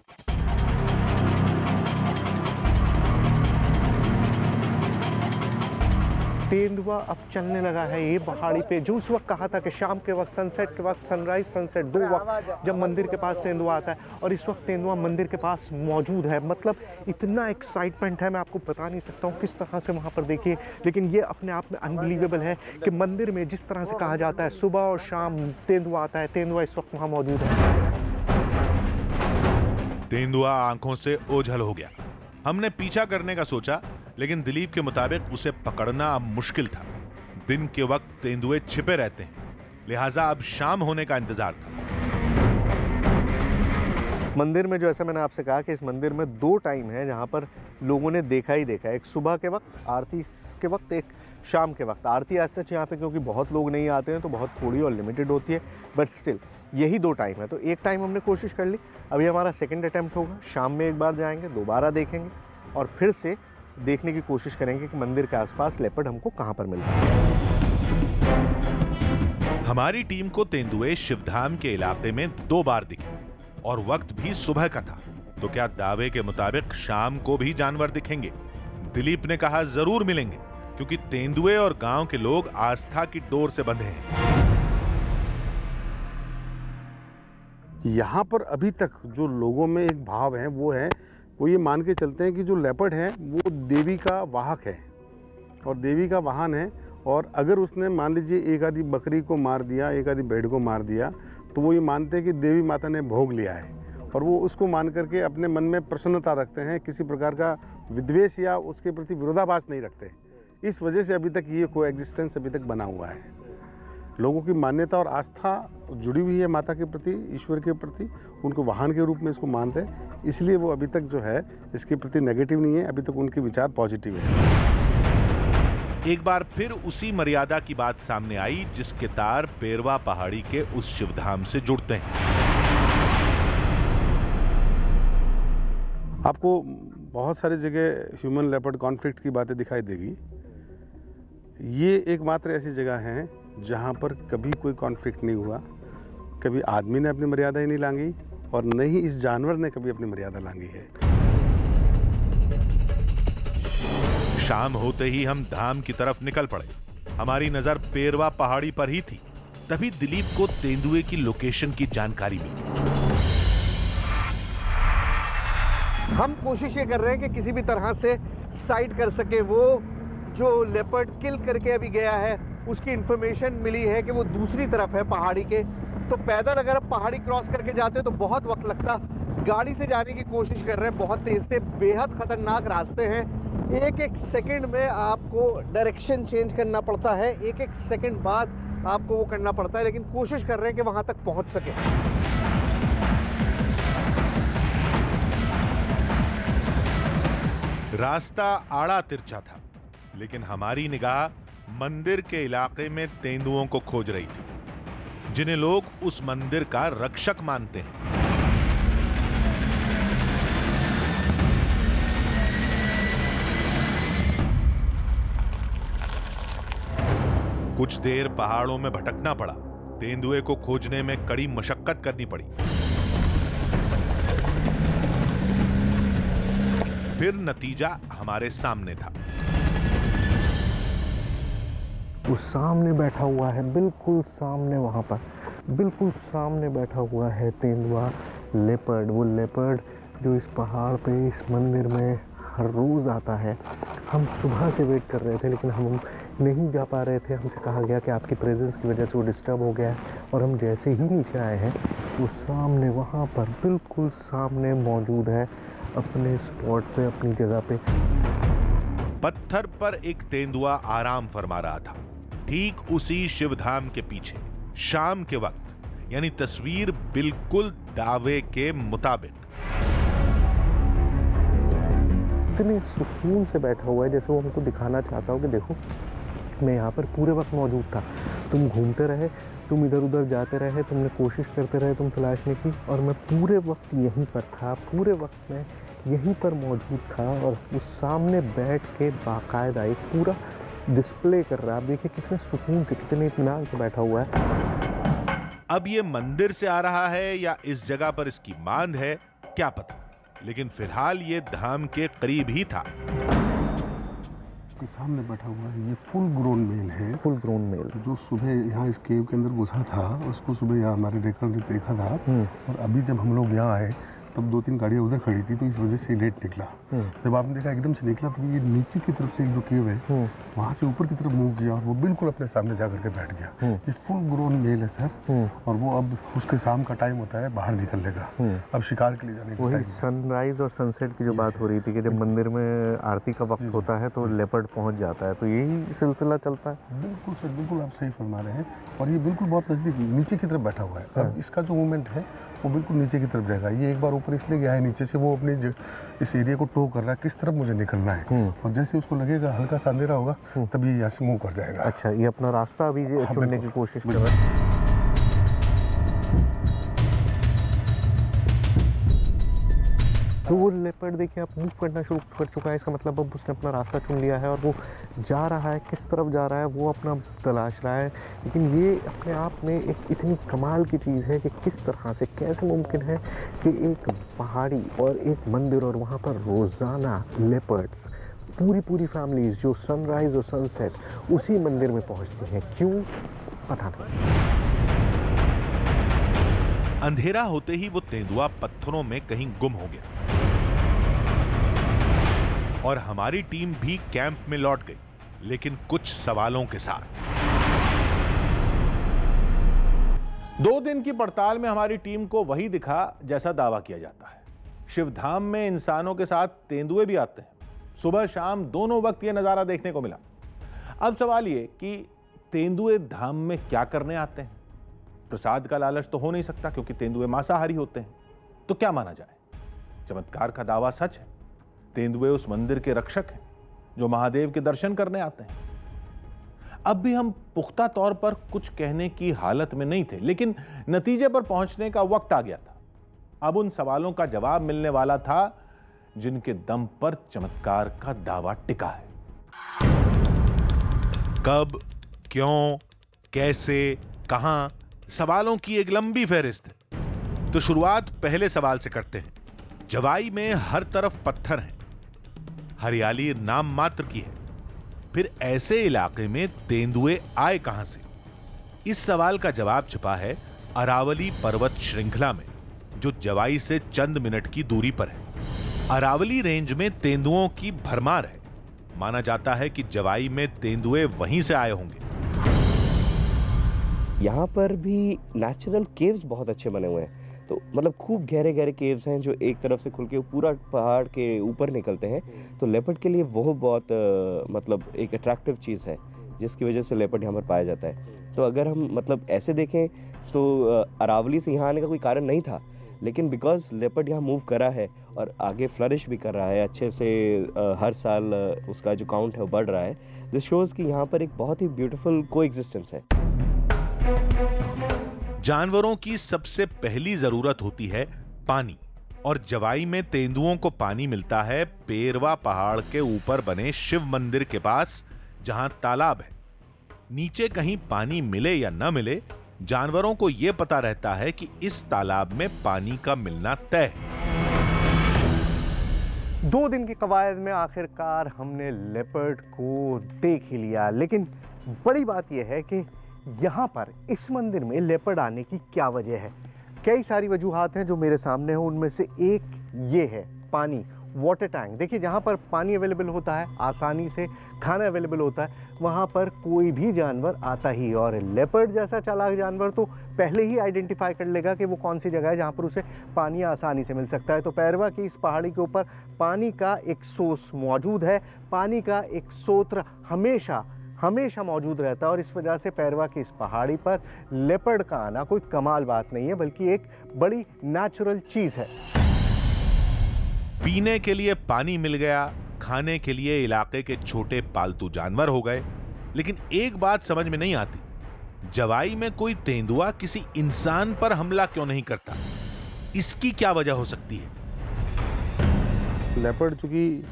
तेंदुआ अब चलने लगा है ये पहाड़ी पे। जो उस वक्त कहा था कि शाम के वक्त, सनसेट के वक्त, सनराइज सनसेट, दो वक्त जब मंदिर के पास तेंदुआ आता है, और इस वक्त तेंदुआ मंदिर के पास मौजूद है। मतलब इतना एक्साइटमेंट है, मैं आपको बता नहीं सकता हूँ किस तरह से वहाँ पर देखिए। लेकिन ये अपने आप में अनबिलीवेबल है कि मंदिर में जिस तरह से कहा जाता है सुबह और शाम तेंदुआ आता है, तेंदुआ इस वक्त वहाँ मौजूद है। तेंदुआ आंखों से ओझल हो गया। हमने पीछा करने का सोचा, लेकिन दिलीप के मुताबिक उसे पकड़ना अब मुश्किल था। दिन के वक्त तेंदुए छिपे रहते हैं, लिहाजा अब शाम होने का इंतजार था। मंदिर में जो, ऐसा मैंने आपसे कहा कि इस मंदिर में 2 टाइम है जहाँ पर लोगों ने देखा ही देखा है। एक सुबह के वक्त आरती के वक्त, एक शाम के वक्त। आरती आज सच यहाँ पे क्योंकि बहुत लोग नहीं आते हैं तो बहुत थोड़ी और लिमिटेड होती है, बट स्टिल यही 2 टाइम है। तो एक टाइम हमने कोशिश कर ली, अभी हमारा सेकंड अटैम्प्ट होगा। शाम में एक बार जाएंगे, दोबारा देखेंगे और फिर से देखने की कोशिश करेंगे कि मंदिर के आसपास लेपर्ड हमको कहाँ पर मिलता है। हमारी टीम को तेंदुए शिवधाम के इलाके में 2 बार दिखे और वक्त भी सुबह का था। तो क्या दावे के मुताबिक शाम को भी जानवर दिखेंगे? दिलीप ने कहा जरूर मिलेंगे, क्योंकि तेंदुए और गांव के लोग आस्था की डोर से बंधे हैं। यहाँ पर अभी तक जो लोगों में एक भाव है वो ये मान के चलते हैं कि जो लेपर्ड है वो देवी का वाहक है और देवी का वाहन है। और अगर उसने मान लीजिए एक आधी बकरी को मार दिया, एक आधी भेड़ को मार दिया, तो वो ये मानते हैं कि देवी माता ने भोग लिया है और वो उसको मान करके अपने मन में प्रसन्नता रखते हैं, किसी प्रकार का विद्वेष या उसके प्रति विरोधाभास नहीं रखते। इस वजह से अभी तक ये कोएग्जिस्टेंस अभी तक बना हुआ है। लोगों की मान्यता और आस्था जुड़ी हुई है माता के प्रति, ईश्वर के प्रति, उनको वाहन के रूप में इसको मान रहे, इसलिए वो अभी तक जो है इसके प्रति नेगेटिव नहीं है, अभी तक उनके विचार पॉजिटिव है। एक बार फिर उसी मर्यादा की बात सामने आई जिसके तार पेरवा पहाड़ी के उस शिवधाम से जुड़ते हैं। आपको बहुत सारी जगह ह्यूमन लेपर्ड कॉन्फ्लिक्ट की बातें दिखाई देगी। ये एकमात्र ऐसी जगह है जहाँ पर कभी कोई कॉन्फ्लिक्ट नहीं हुआ, कभी आदमी ने अपनी मर्यादा ही नहीं लांगी और न ही इस जानवर ने कभी अपनी मर्यादा लांगी है। शाम होते ही हम धाम की तरफ निकल पड़े। हमारी नजर पेरवा पहाड़ी पर ही थी। तभी दिलीप को तेंदुए की लोकेशन की जानकारी मिली। हम कोशिश ये कर रहे हैं कि किसी भी तरह से साइड कर सके। वो जो लेपर्ड किल करके अभी गया है उसकी इंफॉर्मेशन मिली है कि वो दूसरी तरफ है पहाड़ी के। तो पैदल अगर आप पहाड़ी क्रॉस करके जाते तो बहुत वक्त लगता। गाड़ी से जाने की कोशिश कर रहे हैं बहुत तेज से, बेहद खतरनाक रास्ते हैं। एक एक सेकंड में आपको डायरेक्शन चेंज करना पड़ता है, एक एक सेकंड बाद आपको वो करना पड़ता है, लेकिन कोशिश कर रहे हैं कि वहां तक पहुंच सके। रास्ता आड़ा तिरछा था, लेकिन हमारी निगाह मंदिर के इलाके में तेंदुओं को खोज रही थी, जिन्हें लोग उस मंदिर का रक्षक मानते हैं। कुछ देर पहाड़ों में भटकना पड़ा। तेंदुए को खोजने में कड़ी मशक्कत करनी पड़ी। फिर नतीजा हमारे सामने था। वो सामने बैठा हुआ है, बिल्कुल सामने, वहां पर बिल्कुल सामने बैठा हुआ है तेंदुआ लेपर्ड। वो लेपर्ड जो इस पहाड़ पे, इस मंदिर में हर रोज आता है। हम सुबह से वेट कर रहे थे लेकिन हम नहीं जा पा रहे थे। हमसे कहा गया कि आपकी प्रेजेंस की वजह से वो डिस्टर्ब हो गया है। और हम जैसे ही नीचे आए हैं वो सामने, वहाँ पर बिल्कुल सामने मौजूद है, अपने स्पॉट पे, अपनी जगह पे। पत्थर पर एक तेंदुआ आराम फरमा रहा था, ठीक उसी शिवधाम के पीछे। शाम के वक्त, यानी तस्वीर बिल्कुल दावे के मुताबिक। इतने सुकून से बैठा हुआ है जैसे वो हमको दिखाना चाहता हो कि देखो मैं यहाँ पर पूरे वक्त मौजूद था। तुम घूमते रहे, तुम इधर उधर जाते रहे, तुमने कोशिश करते रहे तुम तलाशने की, और मैं पूरे वक्त यहीं पर था, पूरे वक्त में यहीं पर मौजूद था। और उस सामने बैठ के बाकायदा एक पूरा डिस्प्ले कर रहा है। आप देखिए कितने सुकून से, कितने इत्मीनान से बैठा हुआ है। अब ये मंदिर से आ रहा है या इस जगह पर इसकी मांद है, क्या पता, लेकिन फिलहाल ये धाम के करीब ही था। सामने बैठा हुआ है, ये फुल ग्रोन मेल है। फुल ग्रोन मेल जो सुबह यहाँ इस केव के अंदर घुसा था, उसको सुबह यहाँ हमारे रेकर ने देखा था। और अभी जब हम लोग यहाँ आए तब 2-3 गाड़ियाँ उधर खड़ी थी, तो इस वजह से लेट निकला। जब आपने देखा एकदम से निकला तो ये नीचे की तरफ से एक जो केव है वहाँ से ऊपर की तरफ मूव किया और वो बिल्कुल अपने सामने जा करके बैठ गया। ये फुल ग्रोन मेल है सर। और वो अब उसके शाम का टाइम होता है बाहर निकलने का, अब शिकार के लिए जाने का। वही सनराइज और सनसेट की जो बात हो रही थी कि जब मंदिर में आरती का वक्त होता है तो लेपर्ड पहुँच जाता है, तो यही सिलसिला चलता है। बिल्कुल सर, बिल्कुल आप सही फरमा रहे हैं। और ये बिल्कुल बहुत नज़दीक नीचे की तरफ बैठा हुआ है। अब इसका जो मूवमेंट है वो बिल्कुल नीचे की तरफ जाएगा। ये एक बार ऊपर इसलिए गया है नीचे से, वो अपने इस एरिया को टो कर रहा है किस तरफ मुझे निकलना है, और जैसे उसको लगेगा हल्का सा अंधेरा होगा तभी ये यहाँ से मूव कर जाएगा। अच्छा, ये अपना रास्ता अभी चुनने की कोशिश कर रहा है। तो वो लेपर्ड देखिए आप मूव करना शुरू कर चुका है, इसका मतलब अब उसने अपना रास्ता चुन लिया है और वो जा रहा है। किस तरफ जा रहा है वो अपना तलाश रहा है। लेकिन ये अपने आप में एक इतनी कमाल की चीज़ है कि किस तरह से, कैसे मुमकिन है कि एक पहाड़ी और एक मंदिर और वहाँ पर रोज़ाना लेपर्ड्स, पूरी फैमिलीज़ जो सनराइज़ और सनसेट उसी मंदिर में पहुँचती हैं। क्यों, पता नहीं। अंधेरा होते ही वो तेंदुआ पत्थरों में कहीं गुम हो गया और हमारी टीम भी कैंप में लौट गई, लेकिन कुछ सवालों के साथ। 2 दिन की पड़ताल में हमारी टीम को वही दिखा जैसा दावा किया जाता है। शिवधाम में इंसानों के साथ तेंदुए भी आते हैं। सुबह शाम दोनों वक्त यह नजारा देखने को मिला। अब सवाल ये कि तेंदुए धाम में क्या करने आते हैं? प्रसाद का लालच तो हो नहीं सकता क्योंकि तेंदुए मांसाहारी होते हैं। तो क्या माना जाए? चमत्कार का दावा सच है। तेंदुए उस मंदिर के रक्षक हैं जो महादेव के दर्शन करने आते हैं। अब भी हम पुख्ता तौर पर कुछ कहने की हालत में नहीं थे, लेकिन नतीजे पर पहुंचने का वक्त आ गया था। अब उन सवालों का जवाब मिलने वाला था जिनके दम पर चमत्कार का दावा टिका है। कब, क्यों, कैसे, कहां, सवालों की एक लंबी फहरिस्त है। तो शुरुआत पहले सवाल से करते हैं। जवाई में हर तरफ पत्थर हैं, हरियाली नाम मात्र की है, फिर ऐसे इलाके में तेंदुए आए कहां से? इस सवाल का जवाब छिपा है अरावली पर्वत श्रृंखला में, जो जवाई से चंद मिनट की दूरी पर है। अरावली रेंज में तेंदुओं की भरमार है। माना जाता है कि जवाई में तेंदुए वहीं से आए होंगे। यहाँ पर भी नेचुरल केव्स बहुत अच्छे बने हुए हैं। तो मतलब खूब गहरे गहरे केव्स हैं जो एक तरफ से खुल के पूरा पहाड़ के ऊपर निकलते हैं। तो लेपर्ड के लिए वो बहुत मतलब एक अट्रैक्टिव चीज़ है जिसकी वजह से लेपर्ड यहाँ पर पाया जाता है। तो अगर हम मतलब ऐसे देखें तो अरावली से यहाँ आने का कोई कारण नहीं था, लेकिन बिकॉज लेपर्ड यहाँ मूव करा है और आगे फ्लरिश भी कर रहा है अच्छे से, हर साल उसका जो काउंट है वो बढ़ रहा है। दिस शोज़ कि यहाँ पर एक बहुत ही ब्यूटीफुल कोएग्जिस्टेंस है। जानवरों की सबसे पहली जरूरत होती है पानी, और जवाई में तेंदुओं को पानी मिलता है पेरवा पहाड़ के ऊपर बने शिव मंदिर के पास, जहां तालाब है। नीचे कहीं पानी मिले या न मिले, जानवरों को यह पता रहता है कि इस तालाब में पानी का मिलना तय है। 2 दिन की कवायद में आखिरकार हमने लेपर्ड को देख ही लिया, लेकिन बड़ी बात यह है कि यहाँ पर इस मंदिर में लेपर्ड आने की क्या वजह है। कई सारी वजूहात हैं जो मेरे सामने हैं। उनमें से एक ये है पानी, वाटर टैंक। देखिए जहाँ पर पानी अवेलेबल होता है, आसानी से खाना अवेलेबल होता है, वहाँ पर कोई भी जानवर आता ही। और लेपर्ड जैसा चालाक जानवर तो पहले ही आइडेंटिफाई कर लेगा कि वो कौन सी जगह है जहाँ पर उसे पानी आसानी से मिल सकता है। तो पैरवा की इस पहाड़ी के ऊपर पानी का एक सोर्स मौजूद है। पानी का एक स्रोत हमेशा मौजूद रहता है और इस वजह से पैरवा की इस पहाड़ी पर लेपर्ड का आना कोई कमाल बात नहीं है, बल्कि एक बड़ी नेचुरल चीज़ है। पीने के लिए पानी मिल गया, खाने के लिए इलाके के छोटे पालतू जानवर हो गए। लेकिन एक बात समझ में नहीं आती, जवाई में कोई तेंदुआ किसी इंसान पर हमला क्यों नहीं करता? इसकी क्या वजह हो सकती है? लेपर्ड चूंकि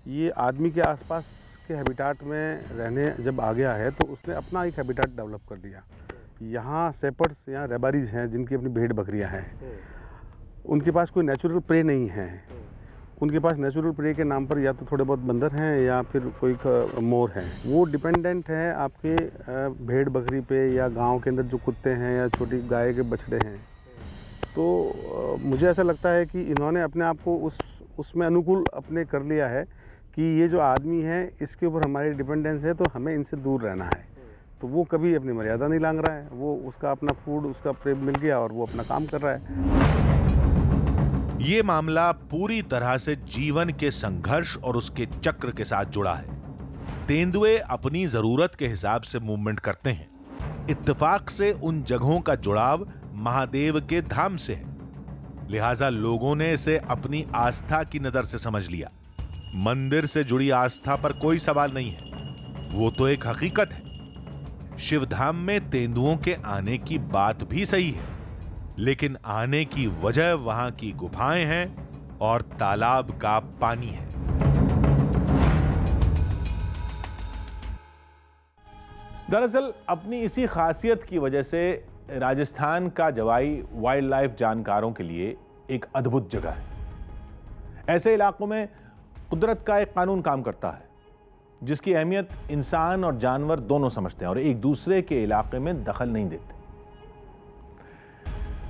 ये आदमी के आसपास के हैबिटाट में रहने जब आ गया है तो उसने अपना एक हैबिटाट डेवलप कर लिया। यहाँ सेपर्ड्स, यहाँ रेबारीज हैं जिनकी अपनी भेड़ बकरियाँ हैं। उनके पास कोई नेचुरल प्रे नहीं है। उनके पास नेचुरल प्रे के नाम पर या तो थोड़े बहुत बंदर हैं या फिर कोई मोर हैं। वो डिपेंडेंट है आपके भेड़ बकरी पे या गांव के अंदर जो कुत्ते हैं या छोटी गाय के बछड़े हैं। तो मुझे ऐसा लगता है कि इन्होंने अपने आप को उसमें अनुकूल अपने कर लिया है कि ये जो आदमी है इसके ऊपर हमारी डिपेंडेंस है, तो हमें इनसे दूर रहना है। तो वो कभी अपनी मर्यादा नहीं लांघ रहा है। वो उसका अपना फूड, उसका प्रेम मिल गया और वो अपना काम कर रहा है। ये मामला पूरी तरह से जीवन के संघर्ष और उसके चक्र के साथ जुड़ा है। तेंदुए अपनी जरूरत के हिसाब से मूवमेंट करते हैं। इत्तेफाक से उन जगहों का जुड़ाव महादेव के धाम से है। लिहाजा लोगों ने इसे अपनी आस्था की नजर से समझ लिया। मंदिर से जुड़ी आस्था पर कोई सवाल नहीं है, वो तो एक हकीकत है। शिवधाम में तेंदुओं के आने की बात भी सही है, लेकिन आने की वजह वहां की गुफाएं हैं और तालाब का पानी है। दरअसल अपनी इसी खासियत की वजह से राजस्थान का जवाई वाइल्ड लाइफ जानकारों के लिए एक अद्भुत जगह है। ऐसे इलाकों में कुदरत का एक कानून काम करता है, जिसकी अहमियत इंसान और जानवर दोनों समझते हैं और एक दूसरे के इलाके में दखल नहीं देते।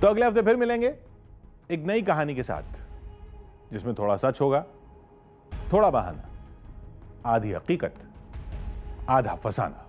तो अगले हफ्ते फिर मिलेंगे एक नई कहानी के साथ, जिसमें थोड़ा सच होगा, थोड़ा बहाना, आधी हकीकत, आधा फसाना।